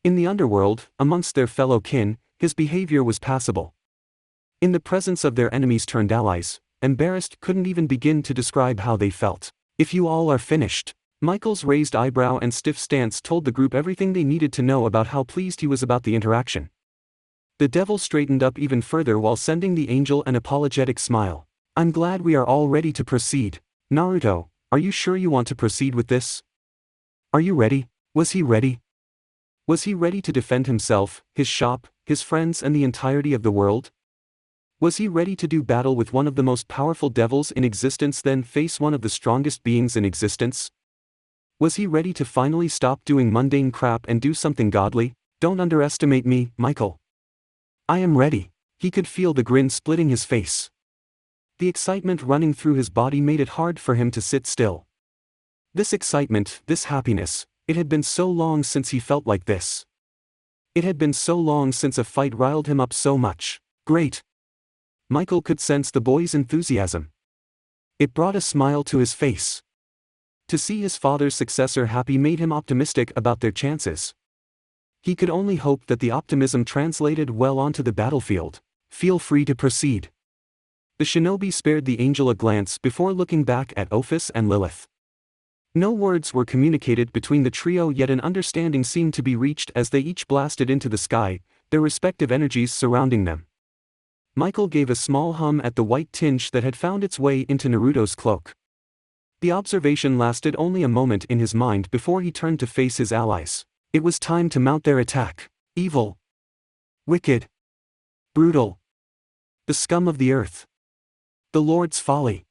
In the underworld, amongst their fellow kin, his behavior was passable. In the presence of their enemies turned allies, embarrassed couldn't even begin to describe how they felt. If you all are finished. Michael's raised eyebrow and stiff stance told the group everything they needed to know about how pleased he was about the interaction. The devil straightened up even further while sending the angel an apologetic smile. I'm glad we are all ready to proceed. Naruto, are you sure you want to proceed with this? Are you ready? Was he ready? Was he ready to defend himself, his shop, his friends and the entirety of the world? Was he ready to do battle with one of the most powerful devils in existence, then face one of the strongest beings in existence? Was he ready to finally stop doing mundane crap and do something godly? Don't underestimate me, Michael. I am ready. He could feel the grin splitting his face. The excitement running through his body made it hard for him to sit still. This excitement, this happiness, it had been so long since he felt like this. It had been so long since a fight riled him up so much. Great. Michael could sense the boy's enthusiasm. It brought a smile to his face. To see his father's successor happy made him optimistic about their chances. He could only hope that the optimism translated well onto the battlefield. Feel free to proceed. The shinobi spared the angel a glance before looking back at Ophis and Lilith. No words were communicated between the trio, yet an understanding seemed to be reached as they each blasted into the sky, their respective energies surrounding them. Michael gave a small hum at the white tinge that had found its way into Naruto's cloak. The observation lasted only a moment in his mind before he turned to face his allies. It was time to mount their attack. Evil. Wicked. Brutal. The scum of the earth. The Lord's folly.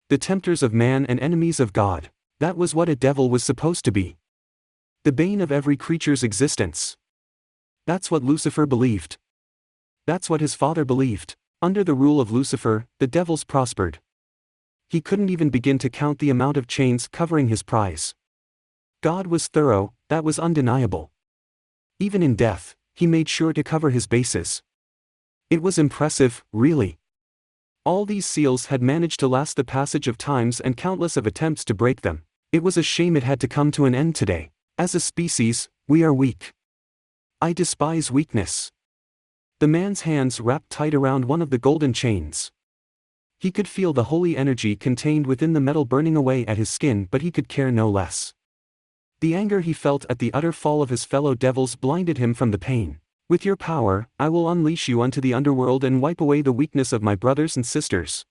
The tempters of man and enemies of God. That was what a devil was supposed to be. The bane of every creature's existence. That's what Lucifer believed. That's what his father believed. Under the rule of Lucifer, the devils prospered. He couldn't even begin to count the amount of chains covering his prize. God was thorough, that was undeniable. Even in death, he made sure to cover his bases. It was impressive, really. All these seals had managed to last the passage of times and countless of attempts to break them. It was a shame it had to come to an end today. As a species, we are weak. I despise weakness. The man's hands wrapped tight around one of the golden chains. He could feel the holy energy contained within the metal burning away at his skin, but he could care no less. The anger he felt at the utter fall of his fellow devils blinded him from the pain. With your power, I will unleash you unto the underworld and wipe away the weakness of my brothers and sisters.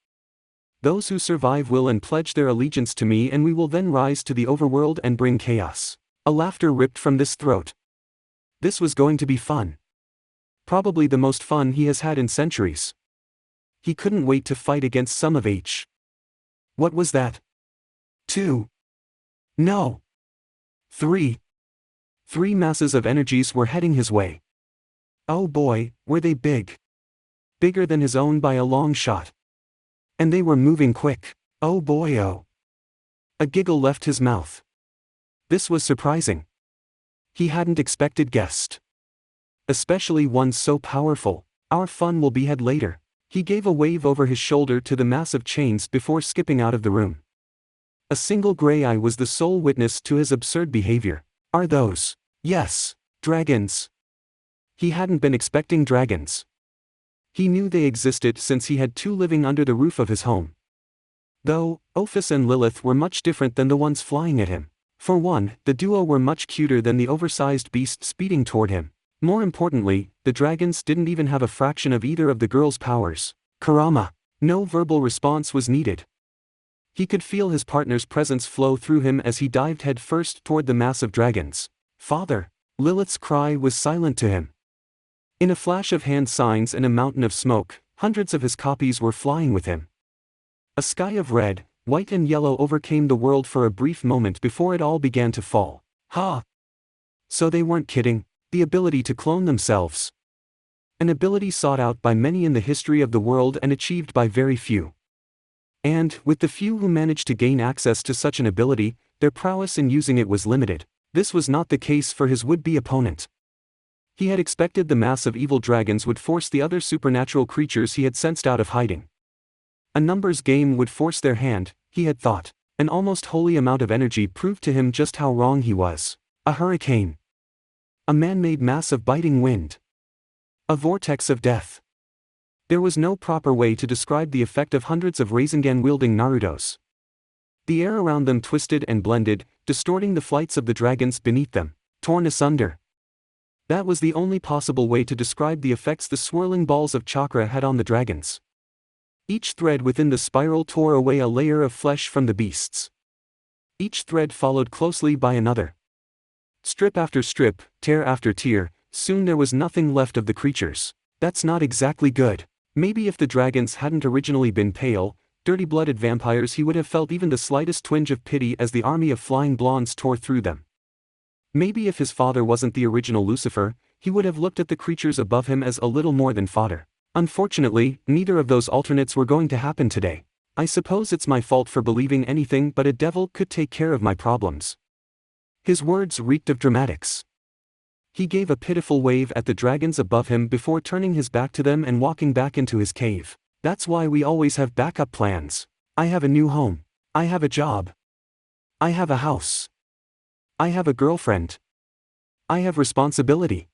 Those who survive will and pledge their allegiance to me, and we will then rise to the overworld and bring chaos. A laughter ripped from this throat. This was going to be fun. Probably the most fun he has had in centuries. He couldn't wait to fight against some of H. What was that? 2. No. 3. 3 masses of energies were heading his way. Oh boy, were they big. Bigger than his own by a long shot. And they were moving quick. Oh boy, oh. A giggle left his mouth. This was surprising. He hadn't expected guest. Especially one so powerful. Our fun will be had later. He gave a wave over his shoulder to the mass of chains before skipping out of the room. A single gray eye was the sole witness to his absurd behavior. Are those? Yes, dragons. He hadn't been expecting dragons. He knew they existed since he had 2 living under the roof of his home. Though, Ophis and Lilith were much different than the ones flying at him. For one, the duo were much cuter than the oversized beast speeding toward him. More importantly, the dragons didn't even have a fraction of either of the girl's powers. Karama. No verbal response was needed. He could feel his partner's presence flow through him as he dived headfirst toward the mass of dragons. Father! Lilith's cry was silent to him. In a flash of hand signs and a mountain of smoke, hundreds of his copies were flying with him. A sky of red, white and yellow overcame the world for a brief moment before it all began to fall. Ha! So they weren't kidding. The ability to clone themselves. An ability sought out by many in the history of the world and achieved by very few. And, with the few who managed to gain access to such an ability, their prowess in using it was limited. This was not the case for his would-be opponent. He had expected the mass of evil dragons would force the other supernatural creatures he had sensed out of hiding. A numbers game would force their hand, he had thought. An almost holy amount of energy proved to him just how wrong he was. A hurricane. A man-made mass of biting wind. A vortex of death. There was no proper way to describe the effect of hundreds of Rasengan-wielding Narutos. The air around them twisted and blended, distorting the flights of the dragons beneath them, torn asunder. That was the only possible way to describe the effects the swirling balls of chakra had on the dragons. Each thread within the spiral tore away a layer of flesh from the beasts. Each thread followed closely by another. Strip after strip, tear after tear, soon there was nothing left of the creatures. That's not exactly good. Maybe if the dragons hadn't originally been pale, dirty-blooded vampires, he would have felt even the slightest twinge of pity as the army of flying blondes tore through them. Maybe if his father wasn't the original Lucifer, he would have looked at the creatures above him as a little more than fodder. Unfortunately, neither of those alternates were going to happen today. I suppose it's my fault for believing anything but a devil could take care of my problems. His words reeked of dramatics. He gave a pitiful wave at the dragons above him before turning his back to them and walking back into his cave. That's why we always have backup plans. I have a new home. I have a job. I have a house. I have a girlfriend. I have responsibility.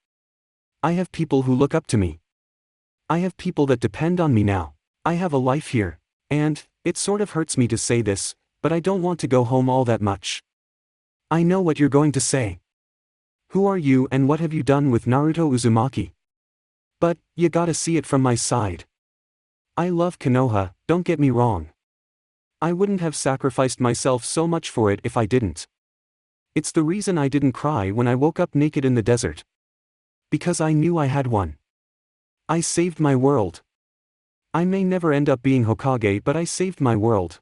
I have people who look up to me. I have people that depend on me now. I have a life here. And, it sort of hurts me to say this, but I don't want to go home all that much. I know what you're going to say. Who are you and what have you done with Naruto Uzumaki? But, you gotta see it from my side. I love Konoha, don't get me wrong. I wouldn't have sacrificed myself so much for it if I didn't. It's the reason I didn't cry when I woke up naked in the desert. Because I knew I had one. I saved my world. I may never end up being Hokage, but I saved my world.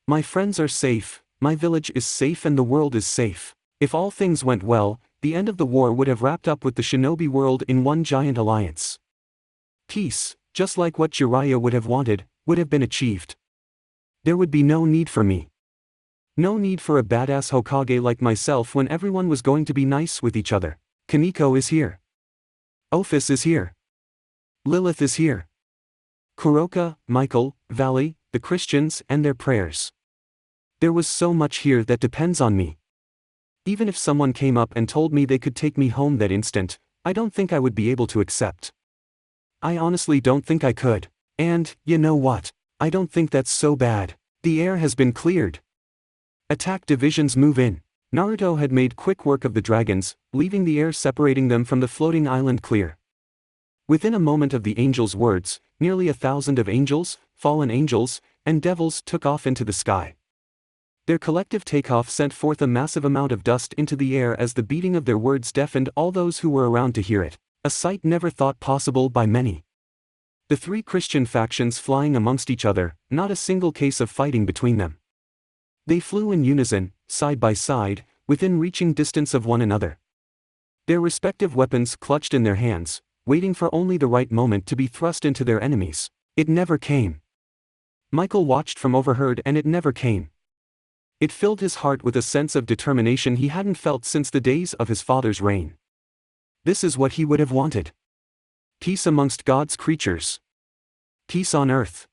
My friends are safe, my village is safe, and the world is safe. If all things went well, the end of the war would have wrapped up with the shinobi world in one giant alliance. Peace, just like what Jiraiya would have wanted, would have been achieved. There would be no need for me. No need for a badass Hokage like myself when everyone was going to be nice with each other. Kaneko is here. Ophis is here. Lilith is here. Kuroka, Michael, Valley, the Christians, and their prayers. There was so much here that depends on me. Even if someone came up and told me they could take me home that instant, I don't think I would be able to accept. I honestly don't think I could. And, you know what? I don't think that's so bad. The air has been cleared. Attack divisions move in. Naruto had made quick work of the dragons, leaving the air separating them from the floating island clear. Within a moment of the angel's words, nearly 1,000 of angels, fallen angels, and devils took off into the sky. Their collective takeoff sent forth a massive amount of dust into the air as the beating of their words deafened all those who were around to hear it, a sight never thought possible by many. The three Christian factions flying amongst each other, not a single case of fighting between them. They flew in unison, side by side, within reaching distance of one another. Their respective weapons clutched in their hands, waiting for only the right moment to be thrust into their enemies. It never came. Michael watched from overheard and it never came. It filled his heart with a sense of determination he hadn't felt since the days of his father's reign. This is what he would have wanted. Peace amongst God's creatures. Peace on earth.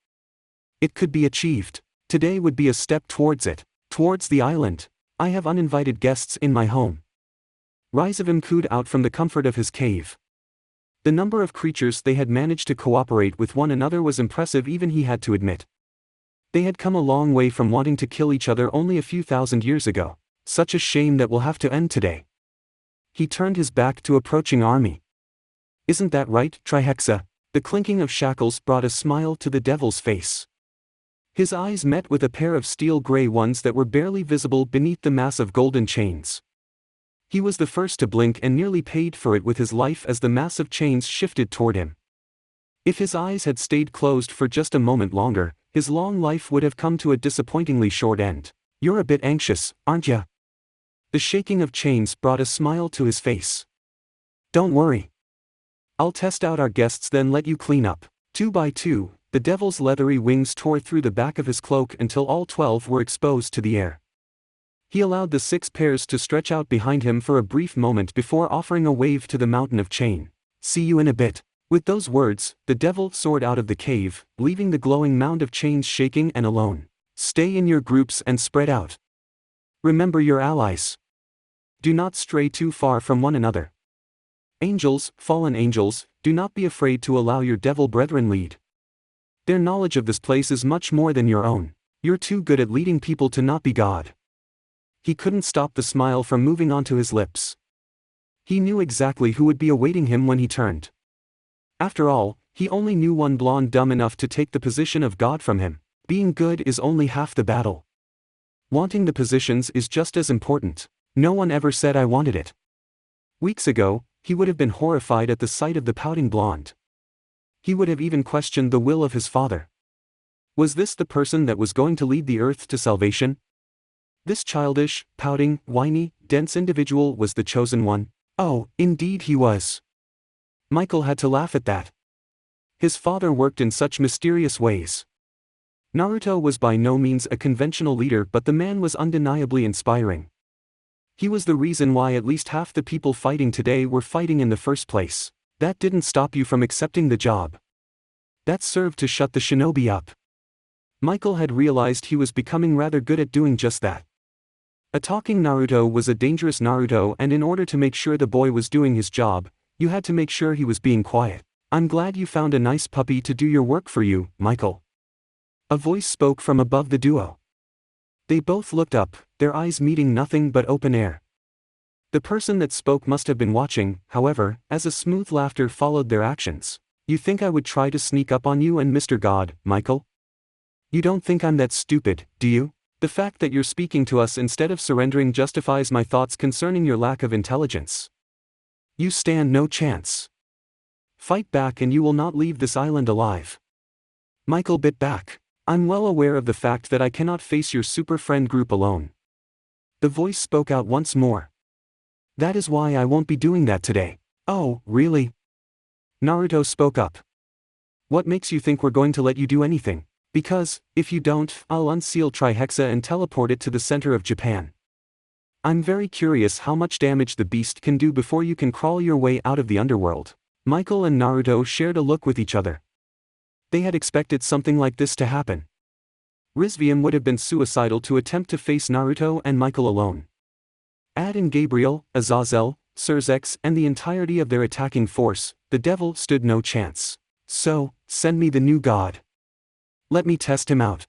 It could be achieved. Today would be a step towards it. Towards the island. I have uninvited guests in my home. Rizevim cooed out from the comfort of his cave. The number of creatures they had managed to cooperate with one another was impressive, even he had to admit. They had come a long way from wanting to kill each other only a few thousand years ago. Such a shame that will have to end today. He turned his back to approaching army. Isn't that right, Trihexa? The clinking of shackles brought a smile to the devil's face. His eyes met with a pair of steel-gray ones that were barely visible beneath the mass of golden chains. He was the first to blink and nearly paid for it with his life as the massive chains shifted toward him. If his eyes had stayed closed for just a moment longer, his long life would have come to a disappointingly short end. You're a bit anxious, aren't ya? The shaking of chains brought a smile to his face. Don't worry. I'll test out our guests then let you clean up. 2 by 2, the devil's leathery wings tore through the back of his cloak until all 12 were exposed to the air. He allowed the 6 pairs to stretch out behind him for a brief moment before offering a wave to the mountain of chain. See you in a bit. With those words, the devil soared out of the cave, leaving the glowing mound of chains shaking and alone. Stay in your groups and spread out. Remember your allies. Do not stray too far from one another. Angels, fallen angels, do not be afraid to allow your devil brethren lead. Their knowledge of this place is much more than your own. You're too good at leading people to not be God. He couldn't stop the smile from moving onto his lips. He knew exactly who would be awaiting him when he turned. After all, he only knew one blonde dumb enough to take the position of God from him. Being good is only half the battle. Wanting the positions is just as important. No one ever said I wanted it. Weeks ago, he would have been horrified at the sight of the pouting blonde. He would have even questioned the will of his father. Was this the person that was going to lead the earth to salvation? This childish, pouting, whiny, dense individual was the chosen one? Oh, indeed he was. Michael had to laugh at that. His father worked in such mysterious ways. Naruto was by no means a conventional leader, but the man was undeniably inspiring. He was the reason why at least half the people fighting today were fighting in the first place. That didn't stop you from accepting the job. That served to shut the shinobi up. Michael had realized he was becoming rather good at doing just that. A talking Naruto was a dangerous Naruto, and in order to make sure the boy was doing his job, you had to make sure he was being quiet. I'm glad you found a nice puppy to do your work for you, Michael. A voice spoke from above the duo. They both looked up, their eyes meeting nothing but open air. The person that spoke must have been watching, however, as a smooth laughter followed their actions. You think I would try to sneak up on you and Mr. God, Michael? You don't think I'm that stupid, do you? The fact that you're speaking to us instead of surrendering justifies my thoughts concerning your lack of intelligence. You stand no chance. Fight back and you will not leave this island alive. Michael bit back. I'm well aware of the fact that I cannot face your super friend group alone. The voice spoke out once more. That is why I won't be doing that today. Oh, really? Naruto spoke up. What makes you think we're going to let you do anything? Because, if you don't, I'll unseal Trihexa and teleport it to the center of Japan. I'm very curious how much damage the beast can do before you can crawl your way out of the underworld. Michael and Naruto shared a look with each other. They had expected something like this to happen. Rizevim would have been suicidal to attempt to face Naruto and Michael alone. Add in Gabriel, Azazel, Surzex and the entirety of their attacking force, the devil stood no chance. So, send me the new god. Let me test him out.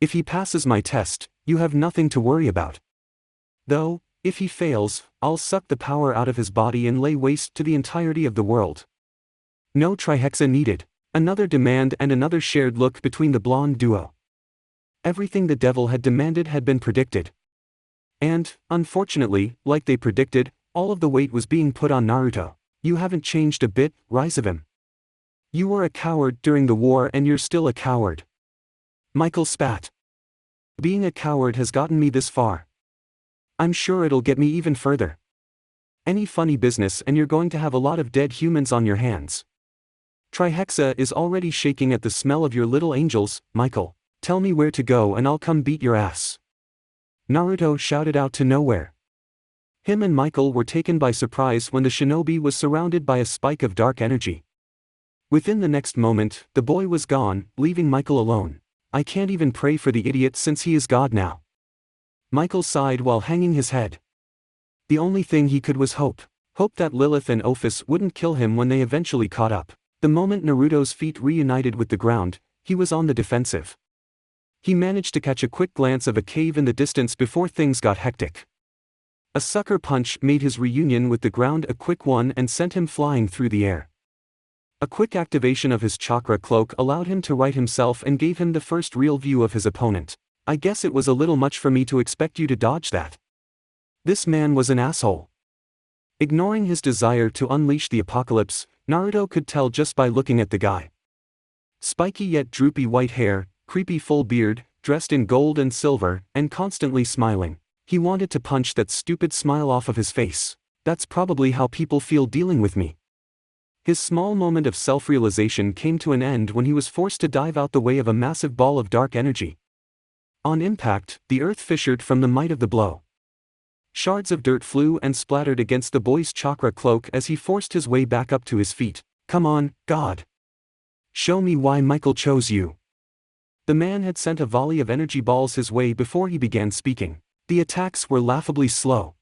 If he passes my test, you have nothing to worry about. Though, if he fails, I'll suck the power out of his body and lay waste to the entirety of the world. No Trihexa needed. Another demand and another shared look between the blonde duo. Everything the devil had demanded had been predicted. And, unfortunately, like they predicted, all of the weight was being put on Naruto. You haven't changed a bit, Rizevim. You were a coward during the war and you're still a coward. Michael spat. Being a coward has gotten me this far. I'm sure it'll get me even further. Any funny business and you're going to have a lot of dead humans on your hands. Trihexa is already shaking at the smell of your little angels, Michael. Tell me where to go and I'll come beat your ass. Naruto shouted out to nowhere. Him and Michael were taken by surprise when the shinobi was surrounded by a spike of dark energy. Within the next moment, the boy was gone, leaving Michael alone. I can't even pray for the idiot since he is God now. Michael sighed while hanging his head. The only thing he could was hope. Hope that Lilith and Ophis wouldn't kill him when they eventually caught up. The moment Naruto's feet reunited with the ground, he was on the defensive. He managed to catch a quick glance of a cave in the distance before things got hectic. A sucker punch made his reunion with the ground a quick one and sent him flying through the air. A quick activation of his chakra cloak allowed him to right himself and gave him the first real view of his opponent. I guess it was a little much for me to expect you to dodge that. This man was an asshole. Ignoring his desire to unleash the apocalypse, Naruto could tell just by looking at the guy. Spiky yet droopy white hair, creepy full beard, dressed in gold and silver, and constantly smiling. He wanted to punch that stupid smile off of his face. That's probably how people feel dealing with me. His small moment of self-realization came to an end when he was forced to dive out the way of a massive ball of dark energy. On impact, the earth fissured from the might of the blow. Shards of dirt flew and splattered against the boy's chakra cloak as he forced his way back up to his feet. Come on, God. Show me why Michael chose you. The man had sent a volley of energy balls his way before he began speaking. The attacks were laughably slow.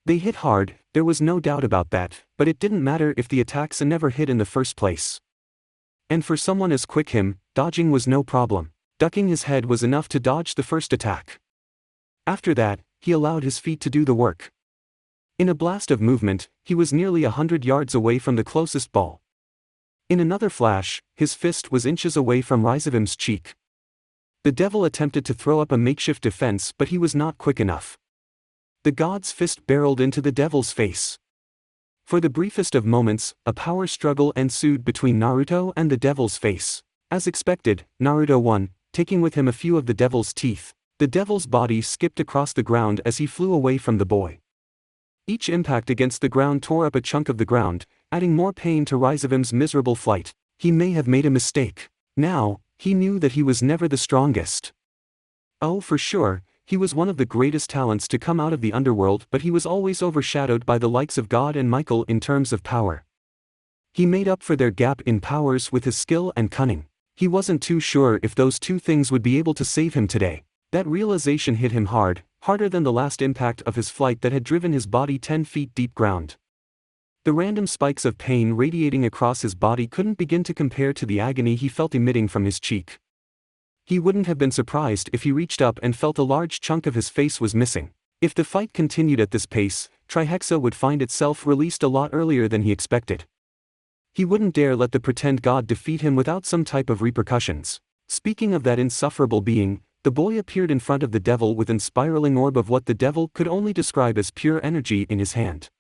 They hit hard, there was no doubt about that, but it didn't matter if the attacks never hit in the first place. And for someone as quick him, dodging was no problem. Ducking his head was enough to dodge the first attack. After that, he allowed his feet to do the work. In a blast of movement, he was nearly 100 yards away from the closest ball. In another flash, his fist was inches away from Rizevim's cheek. The devil attempted to throw up a makeshift defense but he was not quick enough. The god's fist barreled into the devil's face. For the briefest of moments, a power struggle ensued between Naruto and the devil's face. As expected, Naruto won, taking with him a few of the devil's teeth. The devil's body skipped across the ground as he flew away from the boy. Each impact against the ground tore up a chunk of the ground, adding more pain to Rizevim's miserable flight. He may have made a mistake. Now, he knew that he was never the strongest. Oh, for sure, he was one of the greatest talents to come out of the underworld, but he was always overshadowed by the likes of God and Michael in terms of power. He made up for their gap in powers with his skill and cunning. He wasn't too sure if those two things would be able to save him today. That realization hit him hard, harder than the last impact of his flight that had driven his body 10 feet deep ground. The random spikes of pain radiating across his body couldn't begin to compare to the agony he felt emitting from his cheek. He wouldn't have been surprised if he reached up and felt a large chunk of his face was missing. If the fight continued at this pace, Trihexa would find itself released a lot earlier than he expected. He wouldn't dare let the pretend god defeat him without some type of repercussions. Speaking of that insufferable being, the boy appeared in front of the devil with an spiraling orb of what the devil could only describe as pure energy in his hand.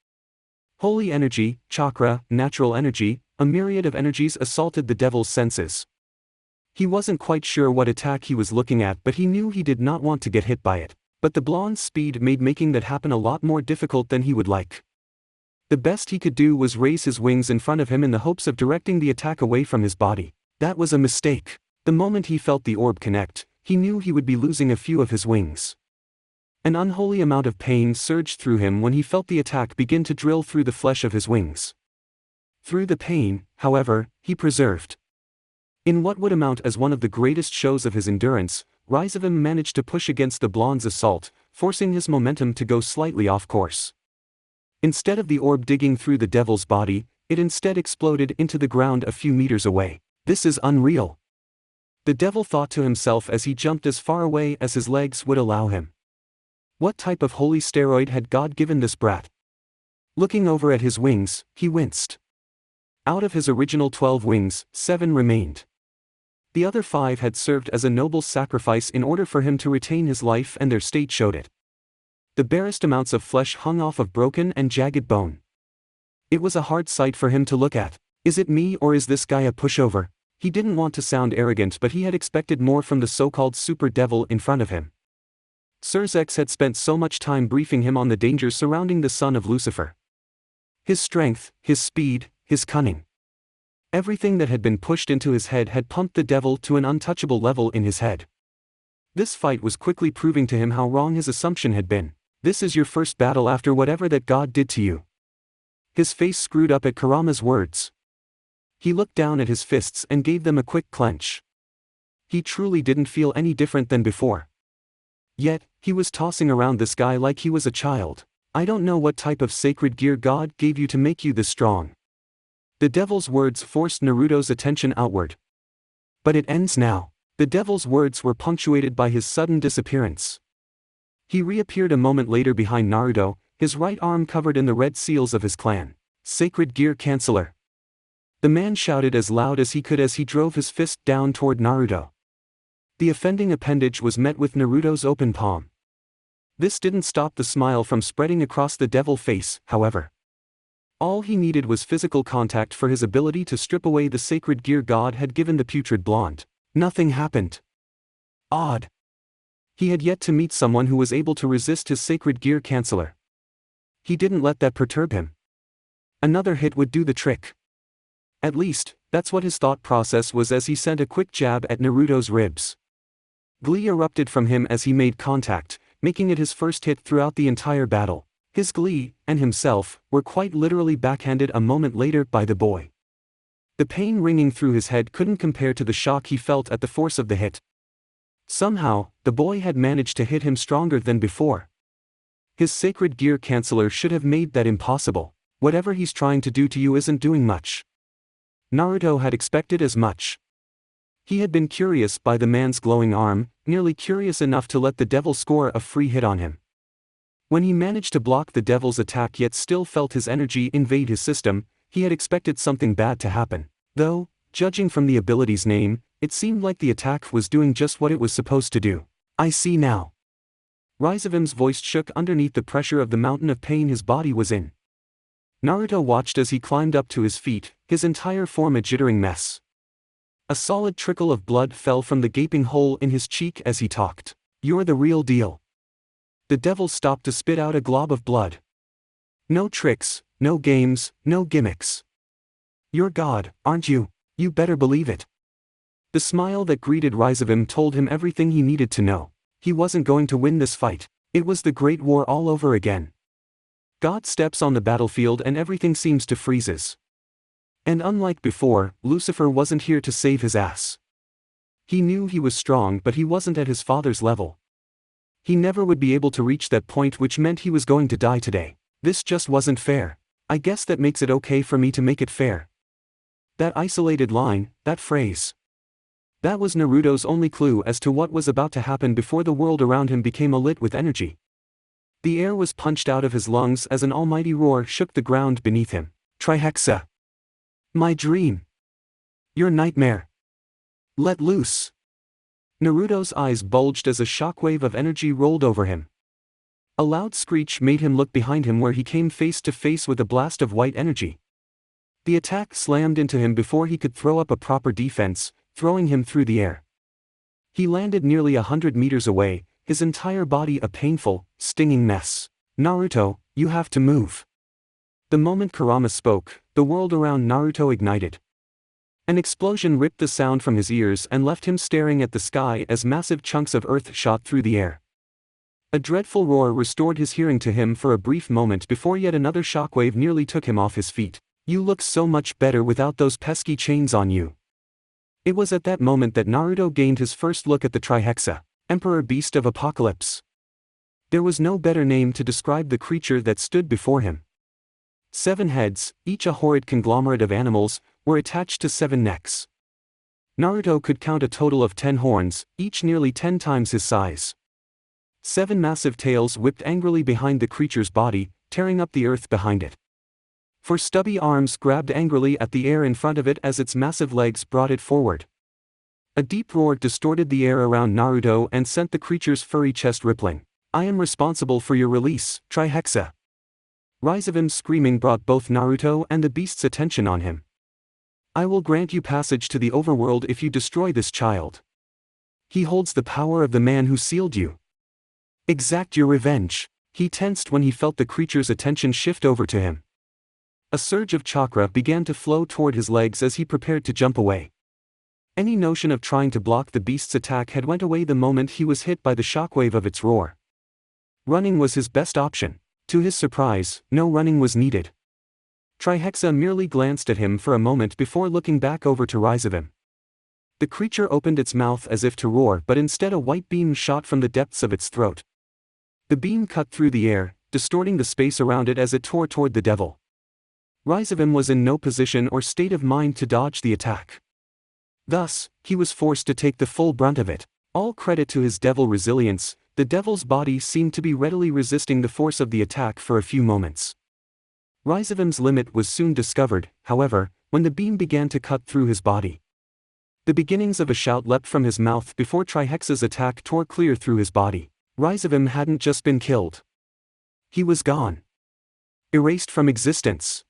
Holy energy, chakra, natural energy, a myriad of energies assaulted the devil's senses. He wasn't quite sure what attack he was looking at, but he knew he did not want to get hit by it. But the blonde's speed made making that happen a lot more difficult than he would like. The best he could do was raise his wings in front of him in the hopes of directing the attack away from his body. That was a mistake. The moment he felt the orb connect, he knew he would be losing a few of his wings. An unholy amount of pain surged through him when he felt the attack begin to drill through the flesh of his wings. Through the pain, however, he persevered. In what would amount as one of the greatest shows of his endurance, Rizevim managed to push against the blonde's assault, forcing his momentum to go slightly off course. Instead of the orb digging through the devil's body, it instead exploded into the ground a few meters away. This is unreal. The devil thought to himself as he jumped as far away as his legs would allow him. What type of holy steroid had God given this brat? Looking over at his wings, he winced. Out of his original 12 wings, 7 remained. The other 5 had served as a noble sacrifice in order for him to retain his life, and their state showed it. The barest amounts of flesh hung off of broken and jagged bone. It was a hard sight for him to look at. Is it me, or is this guy a pushover? He didn't want to sound arrogant, but he had expected more from the so-called super devil in front of him. Xerxes had spent so much time briefing him on the dangers surrounding the son of Lucifer. His strength, his speed, his cunning. Everything that had been pushed into his head had pumped the devil to an untouchable level in his head. This fight was quickly proving to him how wrong his assumption had been. This is your first battle after whatever that God did to you. His face screwed up at Kurama's words. He looked down at his fists and gave them a quick clench. He truly didn't feel any different than before. Yet, he was tossing around this guy like he was a child. I don't know what type of sacred gear God gave you to make you this strong. The devil's words forced Naruto's attention outward. But it ends now. The devil's words were punctuated by his sudden disappearance. He reappeared a moment later behind Naruto, his right arm covered in the red seals of his clan. Sacred gear canceller. The man shouted as loud as he could as he drove his fist down toward Naruto. The offending appendage was met with Naruto's open palm. This didn't stop the smile from spreading across the devil face, however. All he needed was physical contact for his ability to strip away the sacred gear God had given the putrid blonde. Nothing happened. Odd. He had yet to meet someone who was able to resist his sacred gear canceller. He didn't let that perturb him. Another hit would do the trick. At least, that's what his thought process was as he sent a quick jab at Naruto's ribs. Glee erupted from him as he made contact, making it his first hit throughout the entire battle. His glee, and himself, were quite literally backhanded a moment later by the boy. The pain ringing through his head couldn't compare to the shock he felt at the force of the hit. Somehow, the boy had managed to hit him stronger than before. His sacred gear canceller should have made that impossible. Whatever he's trying to do to you isn't doing much. Naruto had expected as much. He had been curious by the man's glowing arm, nearly curious enough to let the devil score a free hit on him. When he managed to block the devil's attack yet still felt his energy invade his system, he had expected something bad to happen. Though, judging from the ability's name, it seemed like the attack was doing just what it was supposed to do. I see now. Rizevim's voice shook underneath the pressure of the mountain of pain his body was in. Naruto watched as he climbed up to his feet, his entire form a jittering mess. A solid trickle of blood fell from the gaping hole in his cheek as he talked. You're the real deal. The devil stopped to spit out a glob of blood. No tricks, no games, no gimmicks. You're God, aren't you? You better believe it. The smile that greeted Rizevim told him everything he needed to know. He wasn't going to win this fight. It was the Great War all over again. God steps on the battlefield and everything seems to freezes. And unlike before, Lucifer wasn't here to save his ass. He knew he was strong, but he wasn't at his father's level. He never would be able to reach that point, which meant he was going to die today. This just wasn't fair. I guess that makes it okay for me to make it fair. That isolated line, that phrase. That was Naruto's only clue as to what was about to happen before the world around him became alit with energy. The air was punched out of his lungs as an almighty roar shook the ground beneath him. Trihexa. My dream. Your nightmare. Let loose. Naruto's eyes bulged as a shockwave of energy rolled over him. A loud screech made him look behind him where he came face to face with a blast of white energy. The attack slammed into him before he could throw up a proper defense, throwing him through the air. He landed nearly 100 meters away, his entire body a painful, stinging mess. Naruto, you have to move. The moment Kurama spoke, the world around Naruto ignited. An explosion ripped the sound from his ears and left him staring at the sky as massive chunks of earth shot through the air. A dreadful roar restored his hearing to him for a brief moment before yet another shockwave nearly took him off his feet. You look so much better without those pesky chains on you. It was at that moment that Naruto gained his first look at the Trihexa, Emperor Beast of Apocalypse. There was no better name to describe the creature that stood before him. 7 heads, each a horrid conglomerate of animals, were attached to 7 necks. Naruto could count a total of 10 horns, each nearly 10 times his size. 7 massive tails whipped angrily behind the creature's body, tearing up the earth behind it. 4 stubby arms grabbed angrily at the air in front of it as its massive legs brought it forward. A deep roar distorted the air around Naruto and sent the creature's furry chest rippling. I am responsible for your release, Trihexa. Rizevim's screaming brought both Naruto and the beast's attention on him. I will grant you passage to the overworld if you destroy this child. He holds the power of the man who sealed you. Exact your revenge. He tensed when he felt the creature's attention shift over to him. A surge of chakra began to flow toward his legs as he prepared to jump away. Any notion of trying to block the beast's attack had went away the moment he was hit by the shockwave of its roar. Running was his best option. To his surprise, no running was needed. Trihexa merely glanced at him for a moment before looking back over to Rizevim. The creature opened its mouth as if to roar, but instead a white beam shot from the depths of its throat. The beam cut through the air, distorting the space around it as it tore toward the devil. Rizevim was in no position or state of mind to dodge the attack. Thus, he was forced to take the full brunt of it. All credit to his devil resilience, the devil's body seemed to be readily resisting the force of the attack for a few moments. Rizevim's limit was soon discovered, however, when the beam began to cut through his body. The beginnings of a shout leapt from his mouth before Trihexa's attack tore clear through his body. Rizevim hadn't just been killed. He was gone. Erased from existence.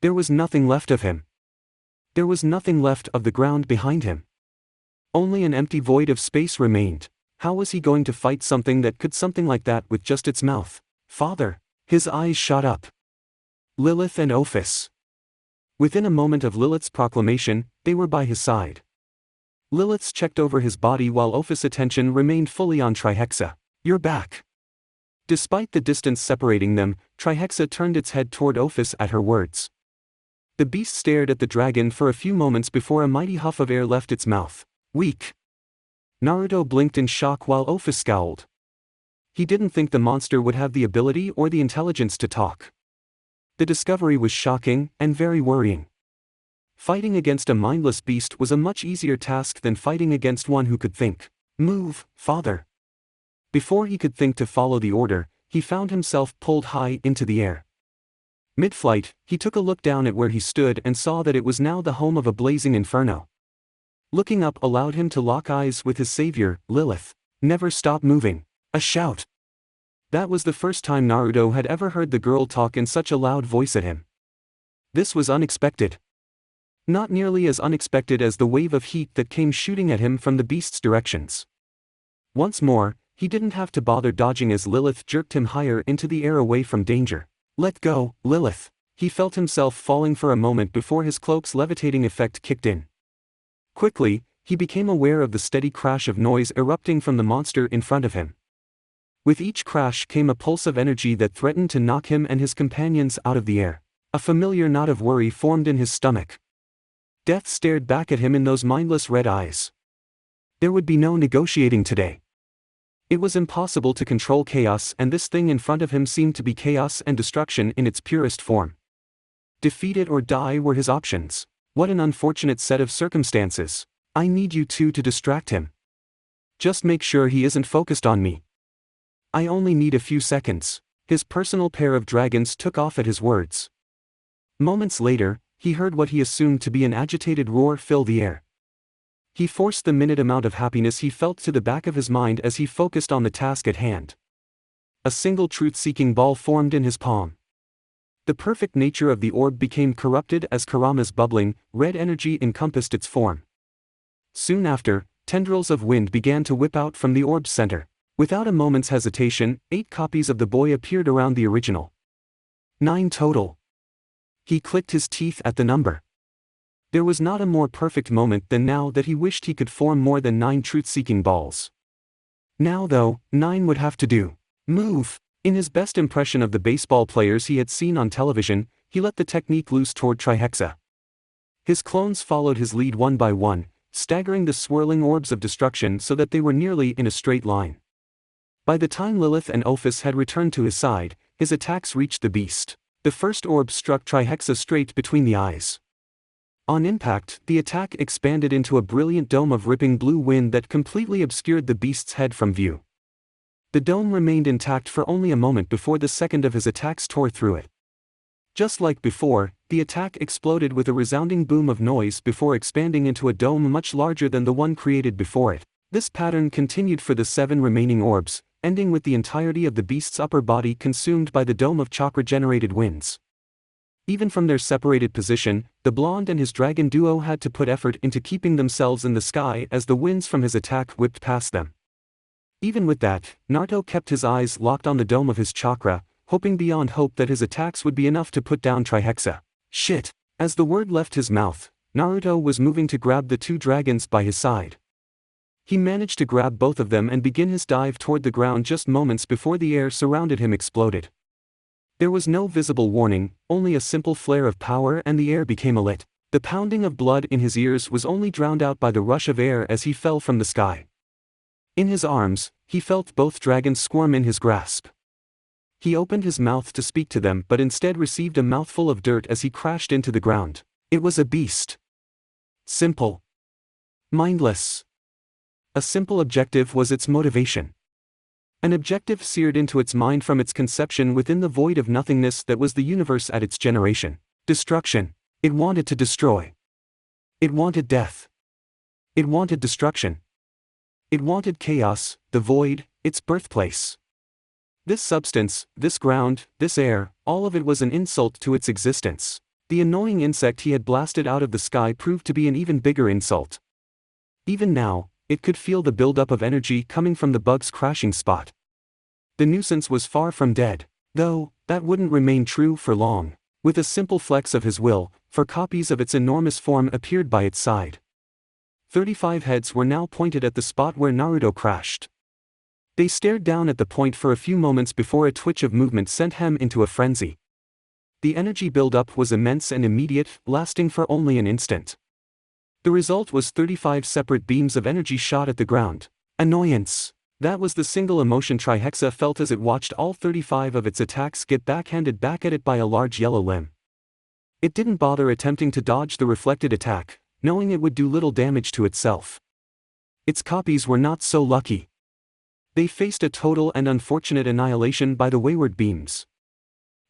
There was nothing left of him. There was nothing left of the ground behind him. Only an empty void of space remained. How was he going to fight something that could something like that with just its mouth? Father! His eyes shot up. Lilith and Ophis. Within a moment of Lilith's proclamation, they were by his side. Lilith's checked over his body while Ophis' attention remained fully on Trihexa. You're back. Despite the distance separating them, Trihexa turned its head toward Ophis at her words. The beast stared at the dragon for a few moments before a mighty huff of air left its mouth. Weak. Naruto blinked in shock while Ophis scowled. He didn't think the monster would have the ability or the intelligence to talk. The discovery was shocking and very worrying. Fighting against a mindless beast was a much easier task than fighting against one who could think. Move, father. Before he could think to follow the order, he found himself pulled high into the air. Mid-flight, he took a look down at where he stood and saw that it was now the home of a blazing inferno. Looking up allowed him to lock eyes with his savior, Lilith. Never stop moving. A shout. That was the first time Naruto had ever heard the girl talk in such a loud voice at him. This was unexpected. Not nearly as unexpected as the wave of heat that came shooting at him from the beast's directions. Once more, he didn't have to bother dodging as Lilith jerked him higher into the air away from danger. Let go, Lilith. He felt himself falling for a moment before his cloak's levitating effect kicked in. Quickly, he became aware of the steady crash of noise erupting from the monster in front of him. With each crash came a pulse of energy that threatened to knock him and his companions out of the air. A familiar knot of worry formed in his stomach. Death stared back at him in those mindless red eyes. There would be no negotiating today. It was impossible to control chaos, and this thing in front of him seemed to be chaos and destruction in its purest form. Defeat it or die were his options. What an unfortunate set of circumstances. I need you two to distract him. Just make sure he isn't focused on me. I only need a few seconds. His personal pair of dragons took off at his words. Moments later, he heard what he assumed to be an agitated roar fill the air. He forced the minute amount of happiness he felt to the back of his mind as he focused on the task at hand. A single truth-seeking ball formed in his palm. The perfect nature of the orb became corrupted as Kurama's bubbling, red energy encompassed its form. Soon after, tendrils of wind began to whip out from the orb's center. Without a moment's hesitation, 8 copies of the boy appeared around the original. 9 total. He clicked his teeth at the number. There was not a more perfect moment than now that he wished he could form more than 9 truth-seeking balls. Now though, 9 would have to do. Move! In his best impression of the baseball players he had seen on television, he let the technique loose toward Trihexa. His clones followed his lead one by one, staggering the swirling orbs of destruction so that they were nearly in a straight line. By the time Lilith and Ophis had returned to his side, his attacks reached the beast. The first orb struck Trihexa straight between the eyes. On impact, the attack expanded into a brilliant dome of ripping blue wind that completely obscured the beast's head from view. The dome remained intact for only a moment before the second of his attacks tore through it. Just like before, the attack exploded with a resounding boom of noise before expanding into a dome much larger than the one created before it. This pattern continued for the 7 remaining orbs, ending with the entirety of the beast's upper body consumed by the dome of chakra-generated winds. Even from their separated position, the blonde and his dragon duo had to put effort into keeping themselves in the sky as the winds from his attack whipped past them. Even with that, Naruto kept his eyes locked on the dome of his chakra, hoping beyond hope that his attacks would be enough to put down Trihexa. Shit! As the word left his mouth, Naruto was moving to grab the 2 dragons by his side. He managed to grab both of them and begin his dive toward the ground just moments before the air surrounded him exploded. There was no visible warning, only a simple flare of power and the air became alit. The pounding of blood in his ears was only drowned out by the rush of air as he fell from the sky. In his arms, he felt both dragons squirm in his grasp. He opened his mouth to speak to them but instead received a mouthful of dirt as he crashed into the ground. It was a beast. Simple. Mindless. A simple objective was its motivation. An objective seared into its mind from its conception within the void of nothingness that was the universe at its generation. Destruction. It wanted to destroy. It wanted death. It wanted destruction. It wanted chaos, the void, its birthplace. This substance, this ground, this air, all of it was an insult to its existence. The annoying insect he had blasted out of the sky proved to be an even bigger insult. Even now, it could feel the buildup of energy coming from the bug's crashing spot. The nuisance was far from dead, though, that wouldn't remain true for long. With a simple flex of his will, 4 copies of its enormous form appeared by its side. 35 heads were now pointed at the spot where Naruto crashed. They stared down at the point for a few moments before a twitch of movement sent him into a frenzy. The energy buildup was immense and immediate, lasting for only an instant. The result was 35 separate beams of energy shot at the ground. Annoyance. That was the single emotion Trihexa felt as it watched all 35 of its attacks get backhanded back at it by a large yellow limb. It didn't bother attempting to dodge the reflected attack, knowing it would do little damage to itself. Its copies were not so lucky. They faced a total and unfortunate annihilation by the wayward beams.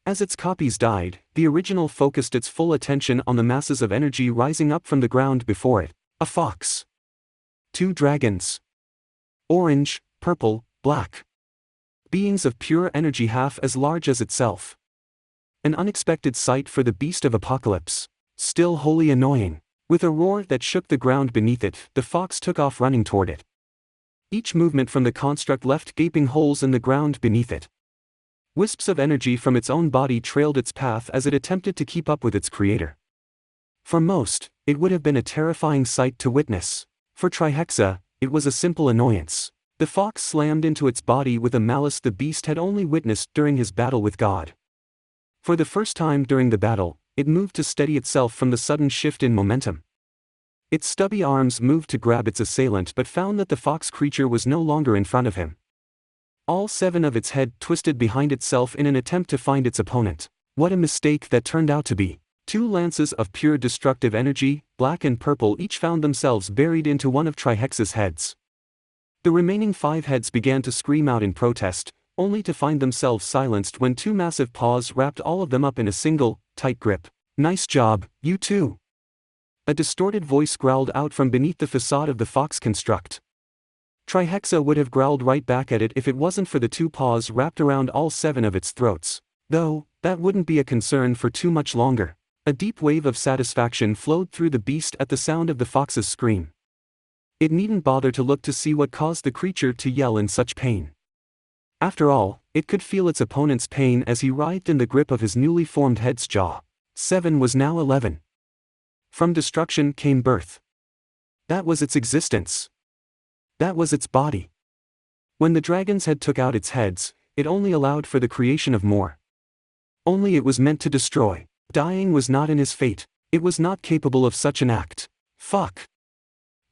As its copies died, the original focused its full attention on the masses of energy rising up from the ground before it. A fox. 2 dragons. Orange, purple, black. Beings of pure energy half as large as itself. An unexpected sight for the beast of apocalypse. Still wholly annoying. With a roar that shook the ground beneath it, the fox took off running toward it. Each movement from the construct left gaping holes in the ground beneath it. Wisps of energy from its own body trailed its path as it attempted to keep up with its creator. For most, it would have been a terrifying sight to witness. For Trihexa, it was a simple annoyance. The fox slammed into its body with a malice the beast had only witnessed during his battle with God. For the first time during the battle, it moved to steady itself from the sudden shift in momentum. Its stubby arms moved to grab its assailant but found that the fox creature was no longer in front of him. All 7 of its head twisted behind itself in an attempt to find its opponent. What a mistake that turned out to be. 2 lances of pure destructive energy, black and purple, each found themselves buried into one of Trihexa's heads. The remaining 5 heads began to scream out in protest, only to find themselves silenced when 2 massive paws wrapped all of them up in a single, tight grip. "Nice job, you two!" A distorted voice growled out from beneath the facade of the fox construct. Trihexa would have growled right back at it if it wasn't for the 2 paws wrapped around all 7 of its throats. Though, that wouldn't be a concern for too much longer. A deep wave of satisfaction flowed through the beast at the sound of the fox's scream. It needn't bother to look to see what caused the creature to yell in such pain. After all, it could feel its opponent's pain as he writhed in the grip of his newly formed head's jaw. 7 was now 11. From destruction came birth. That was its existence. That was its body. When the dragon's head took out its heads, it only allowed for the creation of more. Only it was meant to destroy. Dying was not in his fate. It was not capable of such an act. Fuck!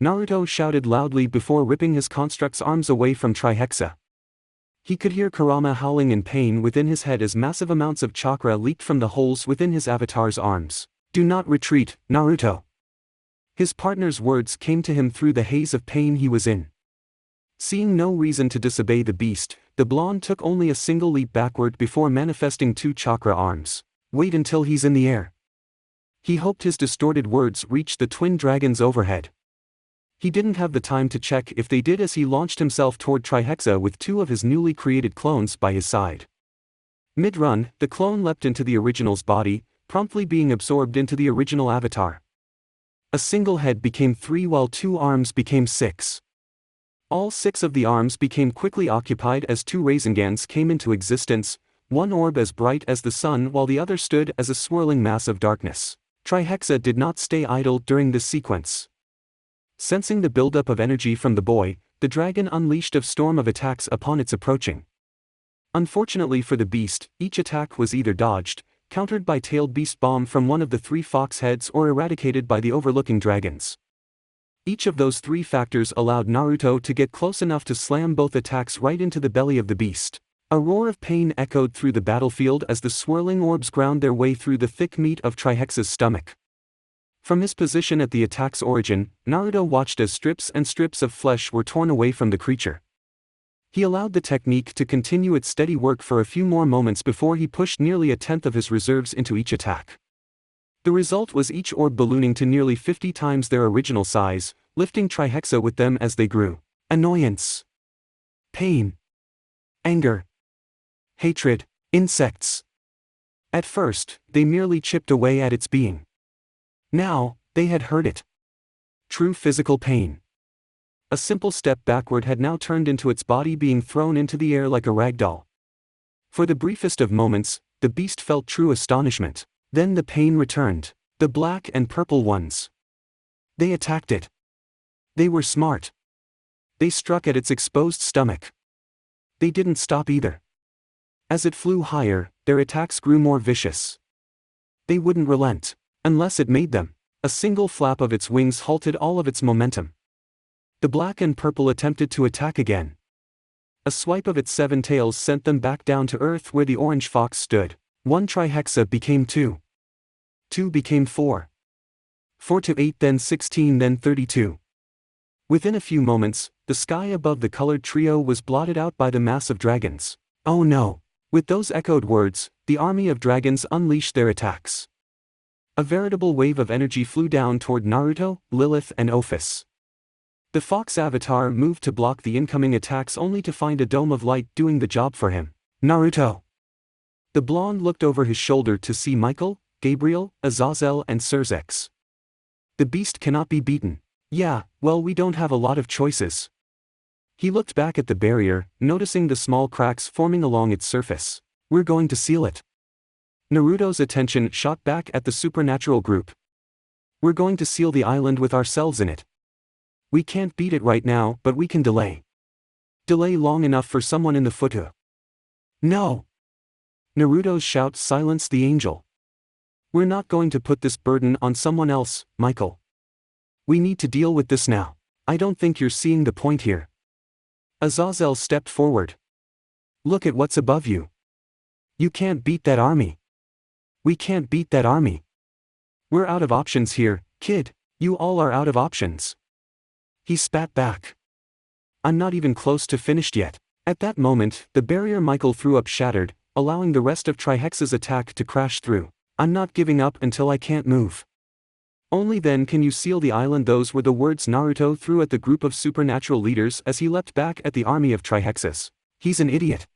Naruto shouted loudly before ripping his construct's arms away from Trihexa. He could hear Kurama howling in pain within his head as massive amounts of chakra leaked from the holes within his avatar's arms. "Do not retreat, Naruto." His partner's words came to him through the haze of pain he was in. Seeing no reason to disobey the beast, the blonde took only a single leap backward before manifesting 2 chakra arms. "Wait until he's in the air." He hoped his distorted words reached the twin dragons overhead. He didn't have the time to check if they did as he launched himself toward Trihexa with 2 of his newly created clones by his side. Mid-run, the clone leapt into the original's body, promptly being absorbed into the original avatar. A single head became 3 while 2 arms became 6. All 6 of the arms became quickly occupied as 2 Razengans came into existence, one orb as bright as the sun while the other stood as a swirling mass of darkness. Trihexa did not stay idle during this sequence. Sensing the buildup of energy from the boy, the dragon unleashed a storm of attacks upon its approaching. Unfortunately for the beast, each attack was either dodged, countered by tailed beast bomb from one of the 3 fox heads, or eradicated by the overlooking dragons. Each of those 3 factors allowed Naruto to get close enough to slam both attacks right into the belly of the beast. A roar of pain echoed through the battlefield as the swirling orbs ground their way through the thick meat of Trihexa's stomach. From his position at the attack's origin, Naruto watched as strips and strips of flesh were torn away from the creature. He allowed the technique to continue its steady work for a few more moments before he pushed nearly a tenth of his reserves into each attack. The result was each orb ballooning to nearly 50 times their original size, lifting Trihexa with them as they grew. Annoyance. Pain. Anger. Hatred. Insects. At first, they merely chipped away at its being. Now, they had heard it. True physical pain. A simple step backward had now turned into its body being thrown into the air like a ragdoll. For the briefest of moments, the beast felt true astonishment. Then the pain returned. The black and purple ones. They attacked it. They were smart. They struck at its exposed stomach. They didn't stop either. As it flew higher, their attacks grew more vicious. They wouldn't relent. Unless it made them. A single flap of its wings halted all of its momentum. The black and purple attempted to attack again. A swipe of its 7 tails sent them back down to earth where the orange fox stood. 1 Trihexa became 2. 2 became 4. 4 to 8, then 16, then 32. Within a few moments, the sky above the colored trio was blotted out by the mass of dragons. Oh no! With those echoed words, the army of dragons unleashed their attacks. A veritable wave of energy flew down toward Naruto, Lilith, and Ophis. The fox avatar moved to block the incoming attacks only to find a dome of light doing the job for him. Naruto! The blonde looked over his shoulder to see Michael, Gabriel, Azazel, and Surzex. The beast cannot be beaten. Yeah, well, we don't have a lot of choices. He looked back at the barrier, noticing the small cracks forming along its surface. We're going to seal it. Naruto's attention shot back at the supernatural group. We're going to seal the island with ourselves in it. We can't beat it right now, but we can delay. Delay long enough for someone in the foot to. No! Naruto's shout silenced the angel. We're not going to put this burden on someone else, Michael. We need to deal with this now. I don't think you're seeing the point here. Azazel stepped forward. Look at what's above you. You can't beat that army. We can't beat that army. We're out of options here, kid. You all are out of options. He spat back. I'm not even close to finished yet. At that moment, the barrier Michael threw up shattered, allowing the rest of Trihexa's attack to crash through. I'm not giving up until I can't move. Only then can you seal the island. Those were the words Naruto threw at the group of supernatural leaders as he leapt back at the army of Trihexas. He's an idiot.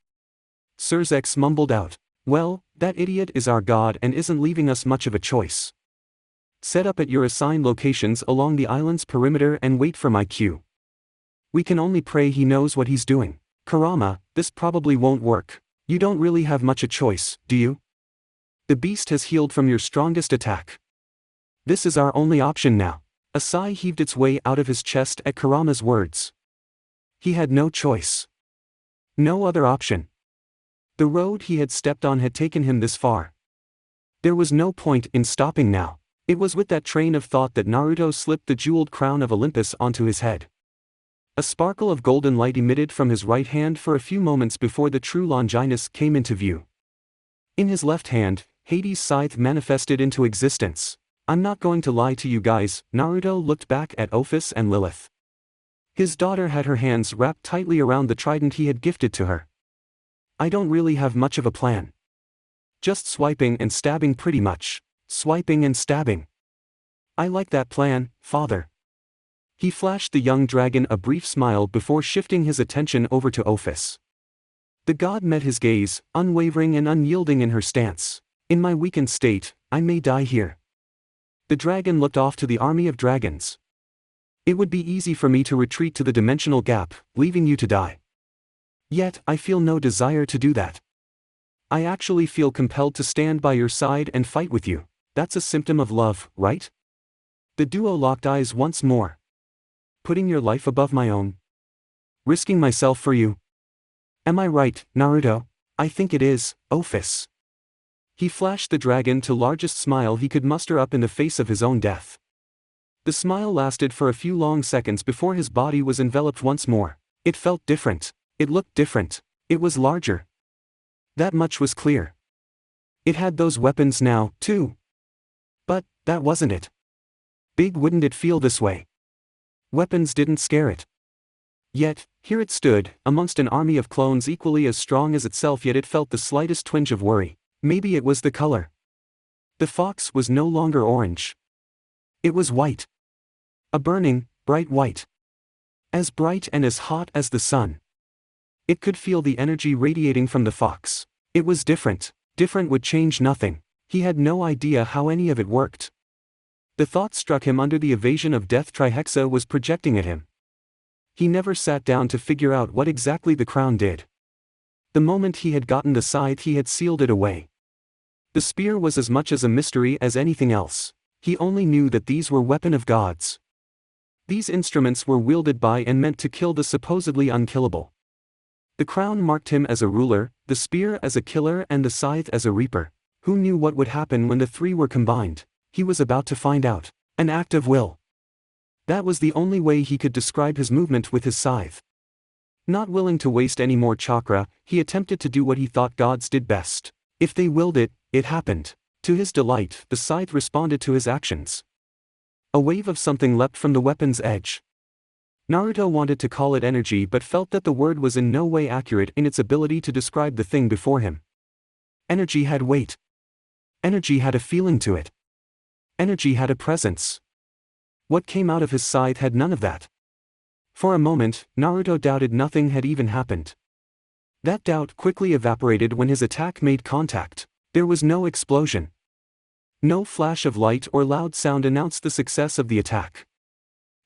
Surzex mumbled out. Well, that idiot is our god and isn't leaving us much of a choice. Set up at your assigned locations along the island's perimeter and wait for my cue. We can only pray he knows what he's doing. Kurama, this probably won't work. You don't really have much a choice, do you? The beast has healed from your strongest attack. This is our only option now. A sigh heaved its way out of his chest at Kurama's words. He had no choice. No other option. The road he had stepped on had taken him this far. There was no point in stopping now. It was with that train of thought that Naruto slipped the jeweled crown of Olympus onto his head. A sparkle of golden light emitted from his right hand for a few moments before the true Longinus came into view. In his left hand, Hades' scythe manifested into existence. I'm not going to lie to you guys, Naruto looked back at Ophis and Lilith. His daughter had her hands wrapped tightly around the trident he had gifted to her. I don't really have much of a plan. Just swiping and stabbing pretty much. Swiping and stabbing. I like that plan, father. He flashed the young dragon a brief smile before shifting his attention over to Ophis. The god met his gaze, unwavering and unyielding in her stance. In my weakened state, I may die here. The dragon looked off to the army of dragons. It would be easy for me to retreat to the dimensional gap, leaving you to die. Yet, I feel no desire to do that. I actually feel compelled to stand by your side and fight with you. That's a symptom of love, right? The duo locked eyes once more. Putting your life above my own. Risking myself for you. Am I right, Naruto? I think it is, Ophis. He flashed the dragon the largest smile he could muster up in the face of his own death. The smile lasted for a few long seconds before his body was enveloped once more. It felt different. It looked different. It was larger. That much was clear. It had those weapons now, too. But, that wasn't it. Big wouldn't it feel this way? Weapons didn't scare it. Yet, here it stood, amongst an army of clones equally as strong as itself, yet it felt the slightest twinge of worry. Maybe it was the color. The fox was no longer orange. It was white. A burning, bright white. As bright and as hot as the sun. It could feel the energy radiating from the fox. It was different. Different would change nothing. He had no idea how any of it worked. The thought struck him under the evasion of death Trihexa was projecting at him. He never sat down to figure out what exactly the crown did. The moment he had gotten the scythe he had sealed it away. The spear was as much as a mystery as anything else. He only knew that these were weapons of gods. These instruments were wielded by and meant to kill the supposedly unkillable. The crown marked him as a ruler, the spear as a killer and the scythe as a reaper. Who knew what would happen when the three were combined? He was about to find out. An act of will. That was the only way he could describe his movement with his scythe. Not willing to waste any more chakra, he attempted to do what he thought gods did best. If they willed it, it happened. To his delight, the scythe responded to his actions. A wave of something leapt from the weapon's edge. Naruto wanted to call it energy but felt that the word was in no way accurate in its ability to describe the thing before him. Energy had weight. Energy had a feeling to it. Energy had a presence. What came out of his scythe had none of that. For a moment, Naruto doubted nothing had even happened. That doubt quickly evaporated when his attack made contact. There was no explosion. No flash of light or loud sound announced the success of the attack.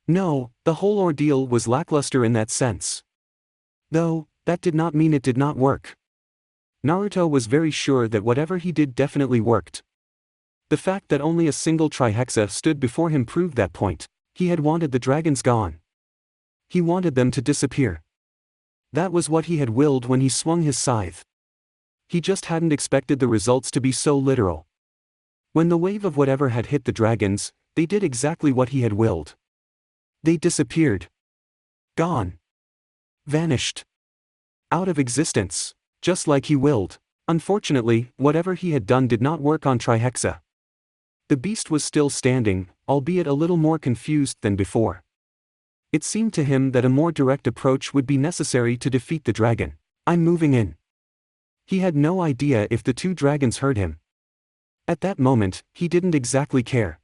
No, the whole ordeal was lackluster in that sense. Though, that did not mean it did not work. Naruto was very sure that whatever he did definitely worked. The fact that only a single Trihexa stood before him proved that point. He had wanted the dragons gone. He wanted them to disappear. That was what he had willed when he swung his scythe. He just hadn't expected the results to be so literal. When the wave of whatever had hit the dragons, they did exactly what he had willed. They disappeared. Gone. Vanished. Out of existence. Just like he willed. Unfortunately, whatever he had done did not work on Trihexa. The beast was still standing, albeit a little more confused than before. It seemed to him that a more direct approach would be necessary to defeat the dragon. "I'm moving in." He had no idea if the two dragons heard him. At that moment, he didn't exactly care.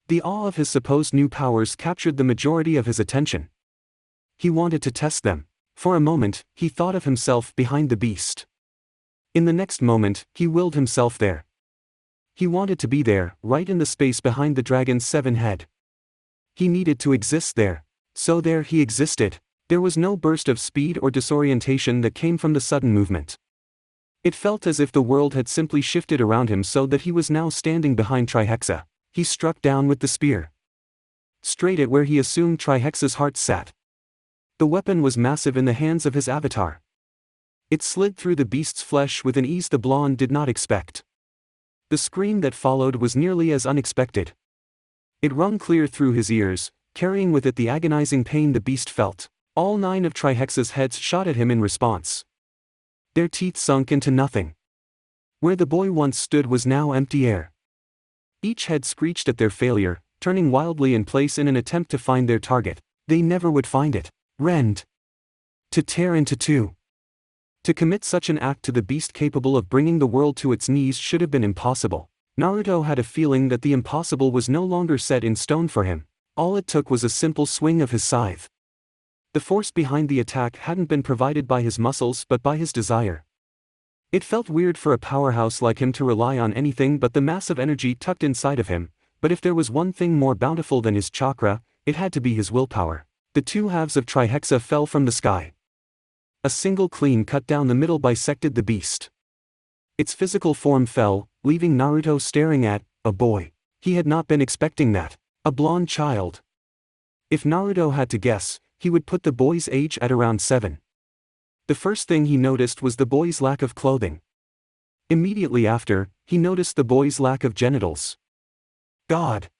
The awe of his supposed new powers captured the majority of his attention. He wanted to test them. For a moment, he thought of himself behind the beast. In the next moment, he willed himself there. He wanted to be there, right in the space behind the dragon's 7 head. He needed to exist there. So there he existed. There was no burst of speed or disorientation that came from the sudden movement. It felt as if the world had simply shifted around him so that he was now standing behind Trihexa. He struck down with the spear. Straight at where he assumed Trihexa's heart sat. The weapon was massive in the hands of his avatar. It slid through the beast's flesh with an ease the blonde did not expect. The scream that followed was nearly as unexpected. It rung clear through his ears, carrying with it the agonizing pain the beast felt. All 9 of Trihexa's heads shot at him in response. Their teeth sunk into nothing. Where the boy once stood was now empty air. Each head screeched at their failure, turning wildly in place in an attempt to find their target. They never would find it. Rend. To tear into 2. To commit such an act to the beast capable of bringing the world to its knees should have been impossible. Naruto had a feeling that the impossible was no longer set in stone for him. All it took was a simple swing of his scythe. The force behind the attack hadn't been provided by his muscles but by his desire. It felt weird for a powerhouse like him to rely on anything but the massive energy tucked inside of him, but if there was one thing more bountiful than his chakra, it had to be his willpower. The 2 halves of Trihexa fell from the sky. A single clean cut down the middle bisected the beast. Its physical form fell, leaving Naruto staring at a boy. He had not been expecting that. A blonde child. If Naruto had to guess, he would put the boy's age at around 7. The first thing he noticed was the boy's lack of clothing. Immediately after, he noticed the boy's lack of genitals. God!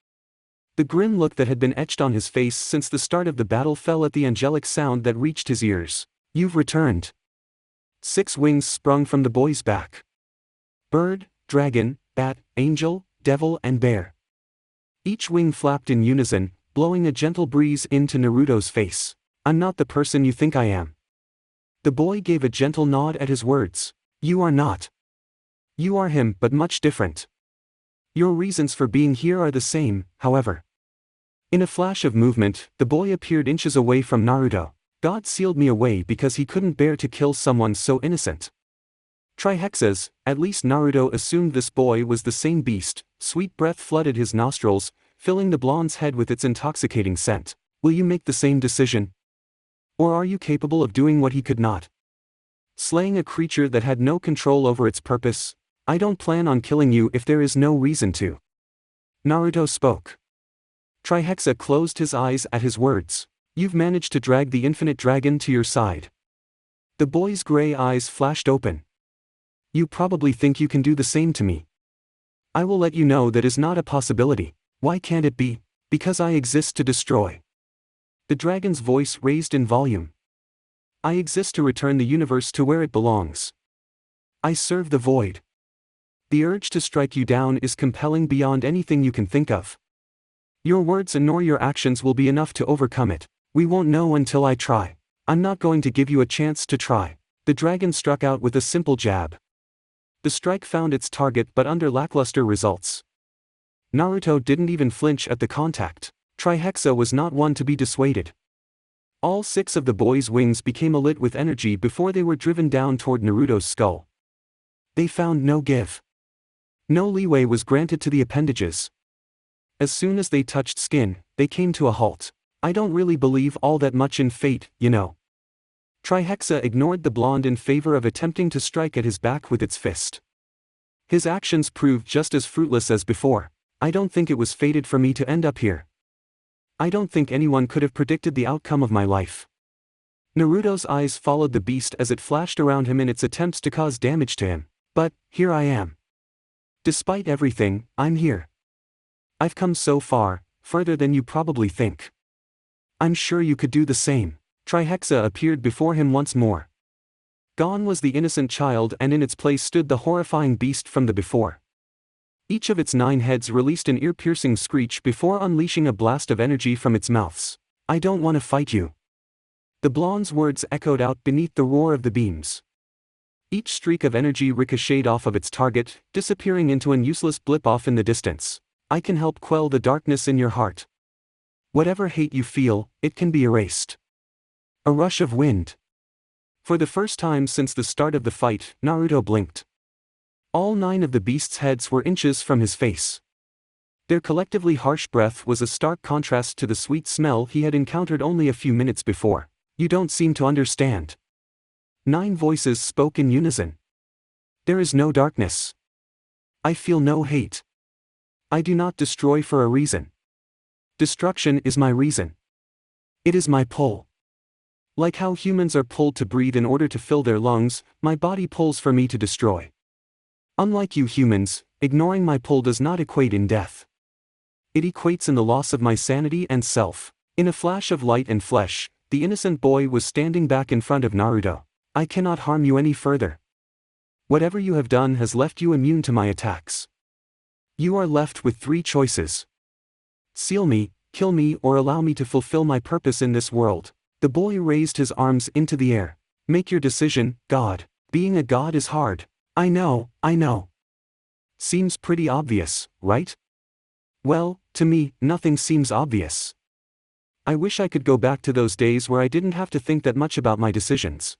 The grim look that had been etched on his face since the start of the battle fell at the angelic sound that reached his ears. "You've returned." 6 wings sprung from the boy's back. Bird, dragon, bat, angel, devil and bear. Each wing flapped in unison, blowing a gentle breeze into Naruto's face. "I'm not the person you think I am." The boy gave a gentle nod at his words. "You are not. You are him, but much different. Your reasons for being here are the same, however." In a flash of movement, the boy appeared inches away from Naruto. "God sealed me away because he couldn't bear to kill someone so innocent." Trihexa's, at least Naruto assumed this boy was the same beast. Sweet breath flooded his nostrils, filling the blonde's head with its intoxicating scent. "Will you make the same decision? Or are you capable of doing what he could not? Slaying a creature that had no control over its purpose? I don't plan on killing you if there is no reason to." Naruto spoke. Trihexa closed his eyes at his words. "You've managed to drag the infinite dragon to your side." The boy's gray eyes flashed open. "You probably think you can do the same to me. I will let you know that is not a possibility." "Why can't it be?" "Because I exist to destroy." The dragon's voice raised in volume. "I exist to return the universe to where it belongs. I serve the void. The urge to strike you down is compelling beyond anything you can think of. Your words nor your actions will be enough to overcome it. We won't know until I try. I'm not going to give you a chance to try." The dragon struck out with a simple jab. The strike found its target but under lackluster results. Naruto didn't even flinch at the contact. Trihexa was not one to be dissuaded. All 6 of the boy's wings became alit with energy before they were driven down toward Naruto's skull. They found no give. No leeway was granted to the appendages. As soon as they touched skin, they came to a halt. "I don't really believe all that much in fate, you know." Trihexa ignored the blonde in favor of attempting to strike at his back with its fist. His actions proved just as fruitless as before. "I don't think it was fated for me to end up here. I don't think anyone could have predicted the outcome of my life." Naruto's eyes followed the beast as it flashed around him in its attempts to cause damage to him. "But, here I am. Despite everything, I'm here. I've come so far, further than you probably think. I'm sure you could do the same." Trihexa appeared before him once more. Gone was the innocent child and in its place stood the horrifying beast from the before. Each of its 9 heads released an ear-piercing screech before unleashing a blast of energy from its mouths. I don't want to fight you. The blonde's words echoed out beneath the roar of the beams. Each streak of energy ricocheted off of its target, disappearing into an useless blip off in the distance. I can help quell the darkness in your heart. Whatever hate you feel, it can be erased. A rush of wind. For the first time since the start of the fight, Naruto blinked. All 9 of the beast's heads were inches from his face. Their collectively harsh breath was a stark contrast to the sweet smell he had encountered only a few minutes before. You don't seem to understand. 9 voices spoke in unison. There is no darkness. I feel no hate. I do not destroy for a reason. Destruction is my reason. It is my pull. Like how humans are pulled to breathe in order to fill their lungs, my body pulls for me to destroy. Unlike you humans, ignoring my pull does not equate in death. It equates in the loss of my sanity and self. In a flash of light and flesh, the innocent boy was standing back in front of Naruto. I cannot harm you any further. Whatever you have done has left you immune to my attacks. You are left with 3 choices. Seal me, kill me, or allow me to fulfill my purpose in this world. The boy raised his arms into the air. Make your decision, God. Being a god is hard. I know. Seems pretty obvious, right? Well, to me, nothing seems obvious. I wish I could go back to those days where I didn't have to think that much about my decisions.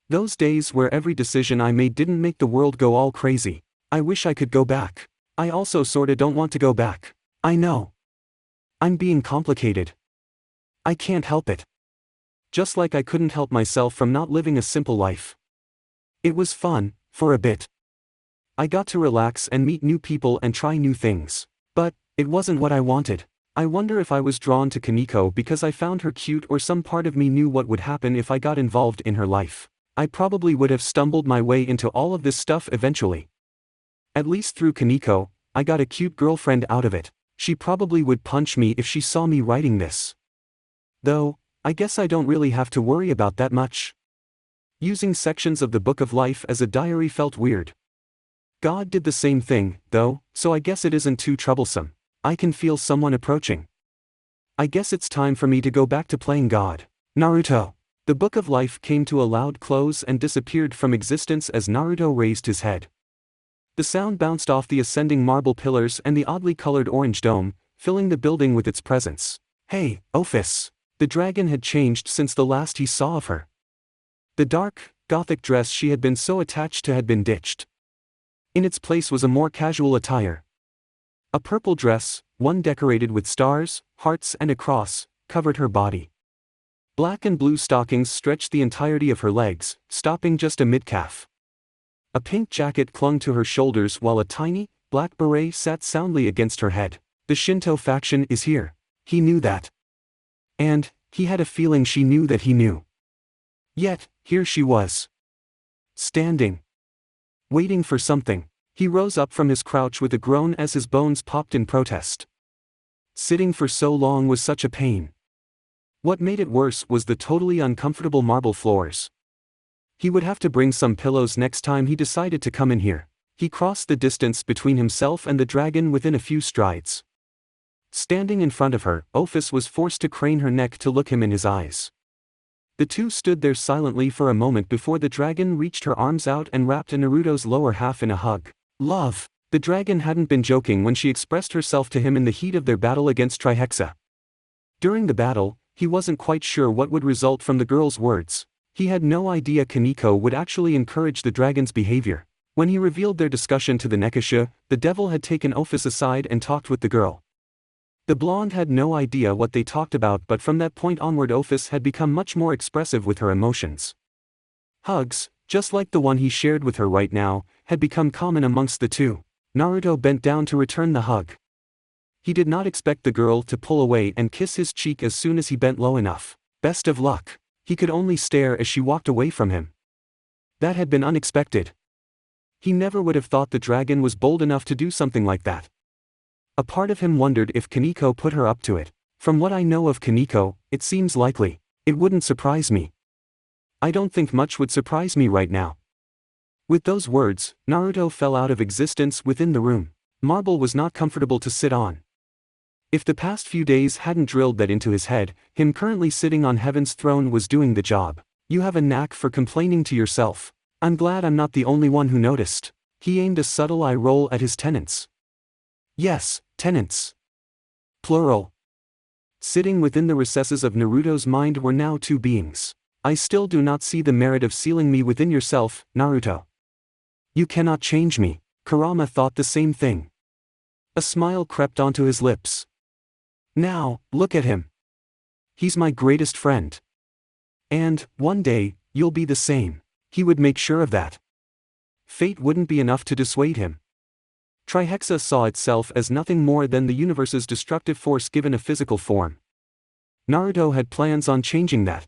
Those days where every decision I made didn't make the world go all crazy. I wish I could go back. I also sorta don't want to go back. I know. I'm being complicated. I can't help it. Just like I couldn't help myself from not living a simple life. It was fun, for a bit. I got to relax and meet new people and try new things. But, it wasn't what I wanted. I wonder if I was drawn to Kaneko because I found her cute or some part of me knew what would happen if I got involved in her life. I probably would have stumbled my way into all of this stuff eventually. At least through Kaneko, I got a cute girlfriend out of it. She probably would punch me if she saw me writing this. Though, I guess I don't really have to worry about that much. Using sections of the Book of Life as a diary felt weird. God did the same thing, though, so I guess it isn't too troublesome. I can feel someone approaching. I guess it's time for me to go back to playing God. Naruto. The Book of Life came to a loud close and disappeared from existence as Naruto raised his head. The sound bounced off the ascending marble pillars and the oddly colored orange dome, filling the building with its presence. Hey, Ophis. The dragon had changed since the last he saw of her. The dark, gothic dress she had been so attached to had been ditched. In its place was a more casual attire. A purple dress, one decorated with stars, hearts and a cross, covered her body. Black and blue stockings stretched the entirety of her legs, stopping just a mid-calf. A pink jacket clung to her shoulders while a tiny, black beret sat soundly against her head. The Shinto faction is here. He knew that. And, he had a feeling she knew that he knew. Yet, here she was. Standing. Waiting for something. He rose up from his crouch with a groan as his bones popped in protest. Sitting for so long was such a pain. What made it worse was the totally uncomfortable marble floors. He would have to bring some pillows next time he decided to come in here. He crossed the distance between himself and the dragon within a few strides. Standing in front of her, Ophis was forced to crane her neck to look him in his eyes. The two stood there silently for a moment before the dragon reached her arms out and wrapped Naruto's lower half in a hug. Love. The dragon hadn't been joking when she expressed herself to him in the heat of their battle against Trihexa. During the battle, he wasn't quite sure what would result from the girl's words. He had no idea Kaneko would actually encourage the dragon's behavior. When he revealed their discussion to the Nekasha, the devil had taken Ophis aside and talked with the girl. The blonde had no idea what they talked about, but from that point onward Ophis had become much more expressive with her emotions. Hugs, just like the one he shared with her right now, had become common amongst the two. Naruto bent down to return the hug. He did not expect the girl to pull away and kiss his cheek as soon as he bent low enough. Best of luck. He could only stare as she walked away from him. That had been unexpected. He never would have thought the dragon was bold enough to do something like that. A part of him wondered if Kaneko put her up to it. From what I know of Kaneko, it seems likely. It wouldn't surprise me. I don't think much would surprise me right now. With those words, Naruto fell out of existence within the room. Marble was not comfortable to sit on. If the past few days hadn't drilled that into his head, him currently sitting on heaven's throne was doing the job. You have a knack for complaining to yourself. I'm glad I'm not the only one who noticed. He aimed a subtle eye roll at his tenants. Yes, tenants. Plural. Sitting within the recesses of Naruto's mind were now two beings. I still do not see the merit of sealing me within yourself, Naruto. You cannot change me. Kurama thought the same thing. A smile crept onto his lips. Now, look at him. He's my greatest friend. And, one day, you'll be the same. He would make sure of that. Fate wouldn't be enough to dissuade him. Trihexa saw itself as nothing more than the universe's destructive force given a physical form. Naruto had plans on changing that.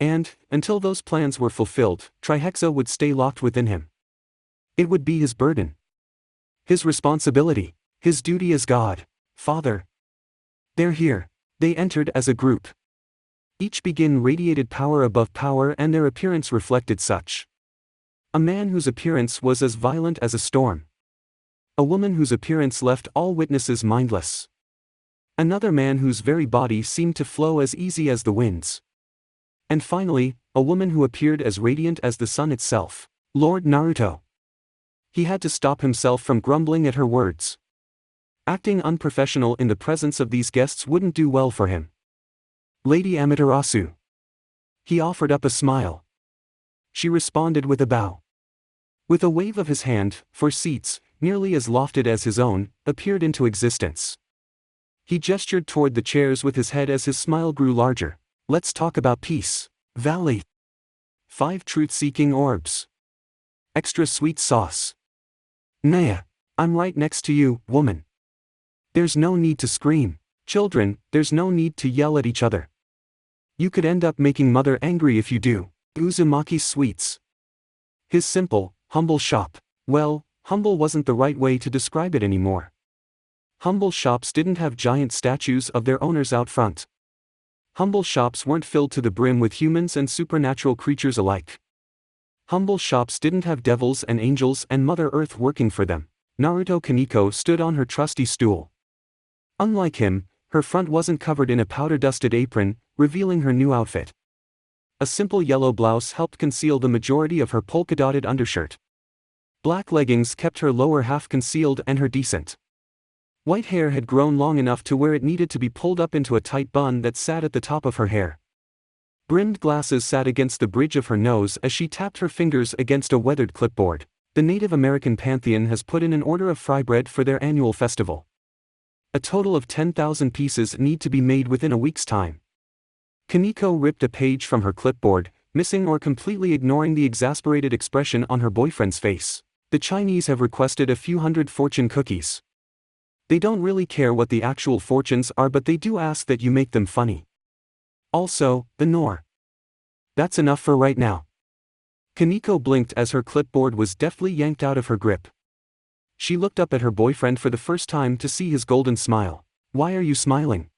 And, until those plans were fulfilled, Trihexa would stay locked within him. It would be his burden. His responsibility. His duty as God. Father. They're here. They entered as a group. Each begin radiated power above power and their appearance reflected such. A man whose appearance was as violent as a storm. A woman whose appearance left all witnesses mindless. Another man whose very body seemed to flow as easy as the winds. And finally, a woman who appeared as radiant as the sun itself. Lord Naruto. He had to stop himself from grumbling at her words. Acting unprofessional in the presence of these guests wouldn't do well for him. Lady Amaterasu. He offered up a smile. She responded with a bow. With a wave of his hand, four seats, nearly as lofted as his own, appeared into existence. He gestured toward the chairs with his head as his smile grew larger. Let's talk about peace. Valley. 5 truth-seeking orbs. Extra sweet sauce. Naya. I'm right next to you, woman. There's no need to scream. Children, there's no need to yell at each other. You could end up making mother angry if you do. Uzumaki Sweets. His simple, humble shop. Well, humble wasn't the right way to describe it anymore. Humble shops didn't have giant statues of their owners out front. Humble shops weren't filled to the brim with humans and supernatural creatures alike. Humble shops didn't have devils and angels and Mother Earth working for them. Naruto Kaneko stood on her trusty stool. Unlike him, her front wasn't covered in a powder-dusted apron, revealing her new outfit. A simple yellow blouse helped conceal the majority of her polka-dotted undershirt. Black leggings kept her lower half concealed and her decent white hair had grown long enough to where it needed to be pulled up into a tight bun that sat at the top of her hair. Brimmed glasses sat against the bridge of her nose as she tapped her fingers against a weathered clipboard. The Native American Pantheon has put in an order of fry bread for their annual festival. A total of 10,000 pieces need to be made within a week's time. Kaneko ripped a page from her clipboard, missing or completely ignoring the exasperated expression on her boyfriend's face. The Chinese have requested a few hundred fortune cookies. They don't really care what the actual fortunes are, but they do ask that you make them funny. Also, the Nor. That's enough for right now. Kaneko blinked as her clipboard was deftly yanked out of her grip. She looked up at her boyfriend for the first time to see his golden smile. Why are you smiling?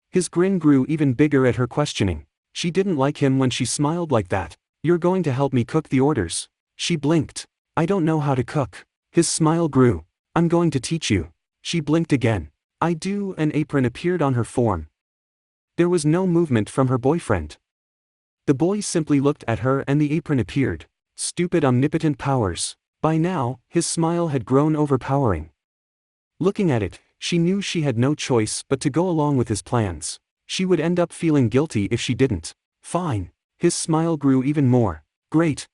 His grin grew even bigger at her questioning. She didn't like him when she smiled like that. You're going to help me cook the orders. She blinked. I don't know how to cook. His smile grew. I'm going to teach you. She blinked again. I do. An apron appeared on her form. There was no movement from her boyfriend. The boy simply looked at her and the apron appeared. Stupid omnipotent powers. By now, his smile had grown overpowering. Looking at it, she knew she had no choice but to go along with his plans. She would end up feeling guilty if she didn't. Fine. His smile grew even more. Great.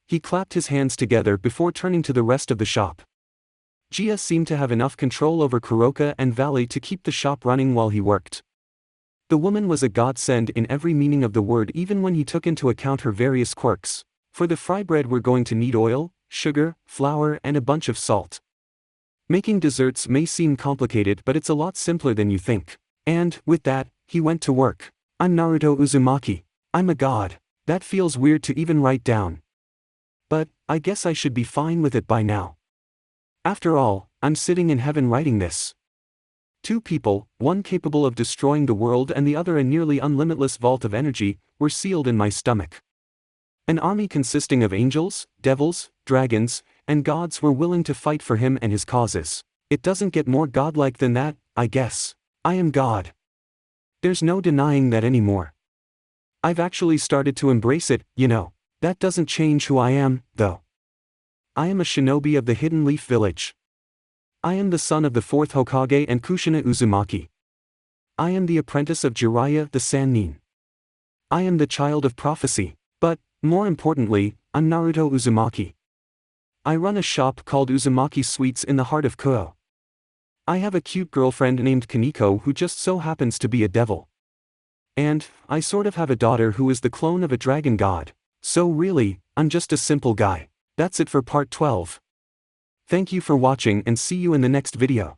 He clapped his hands together before turning to the rest of the shop. Gia seemed to have enough control over Kuroka and Valley to keep the shop running while he worked. The woman was a godsend in every meaning of the word, even when he took into account her various quirks. For the fry bread we're going to need oil, sugar, flour and a bunch of salt. Making desserts may seem complicated, but it's a lot simpler than you think. And, with that, he went to work. I'm Naruto Uzumaki. I'm a god. That feels weird to even write down. But, I guess I should be fine with it by now. After all, I'm sitting in heaven writing this. 2 people, one capable of destroying the world and the other a nearly unlimitless vault of energy, were sealed in my stomach. An army consisting of angels, devils, dragons, and gods were willing to fight for him and his causes. It doesn't get more godlike than that, I guess. I am God. There's no denying that anymore. I've actually started to embrace it, you know. That doesn't change who I am, though. I am a shinobi of the Hidden Leaf Village. I am the son of the 4th Hokage and Kushina Uzumaki. I am the apprentice of Jiraiya the Sannin. I am the child of prophecy, but, more importantly, I'm Naruto Uzumaki. I run a shop called Uzumaki Sweets in the heart of Kuo. I have a cute girlfriend named Kaneko who just so happens to be a devil. And, I sort of have a daughter who is the clone of a dragon god. So really, I'm just a simple guy. That's it for part 12. Thank you for watching and see you in the next video.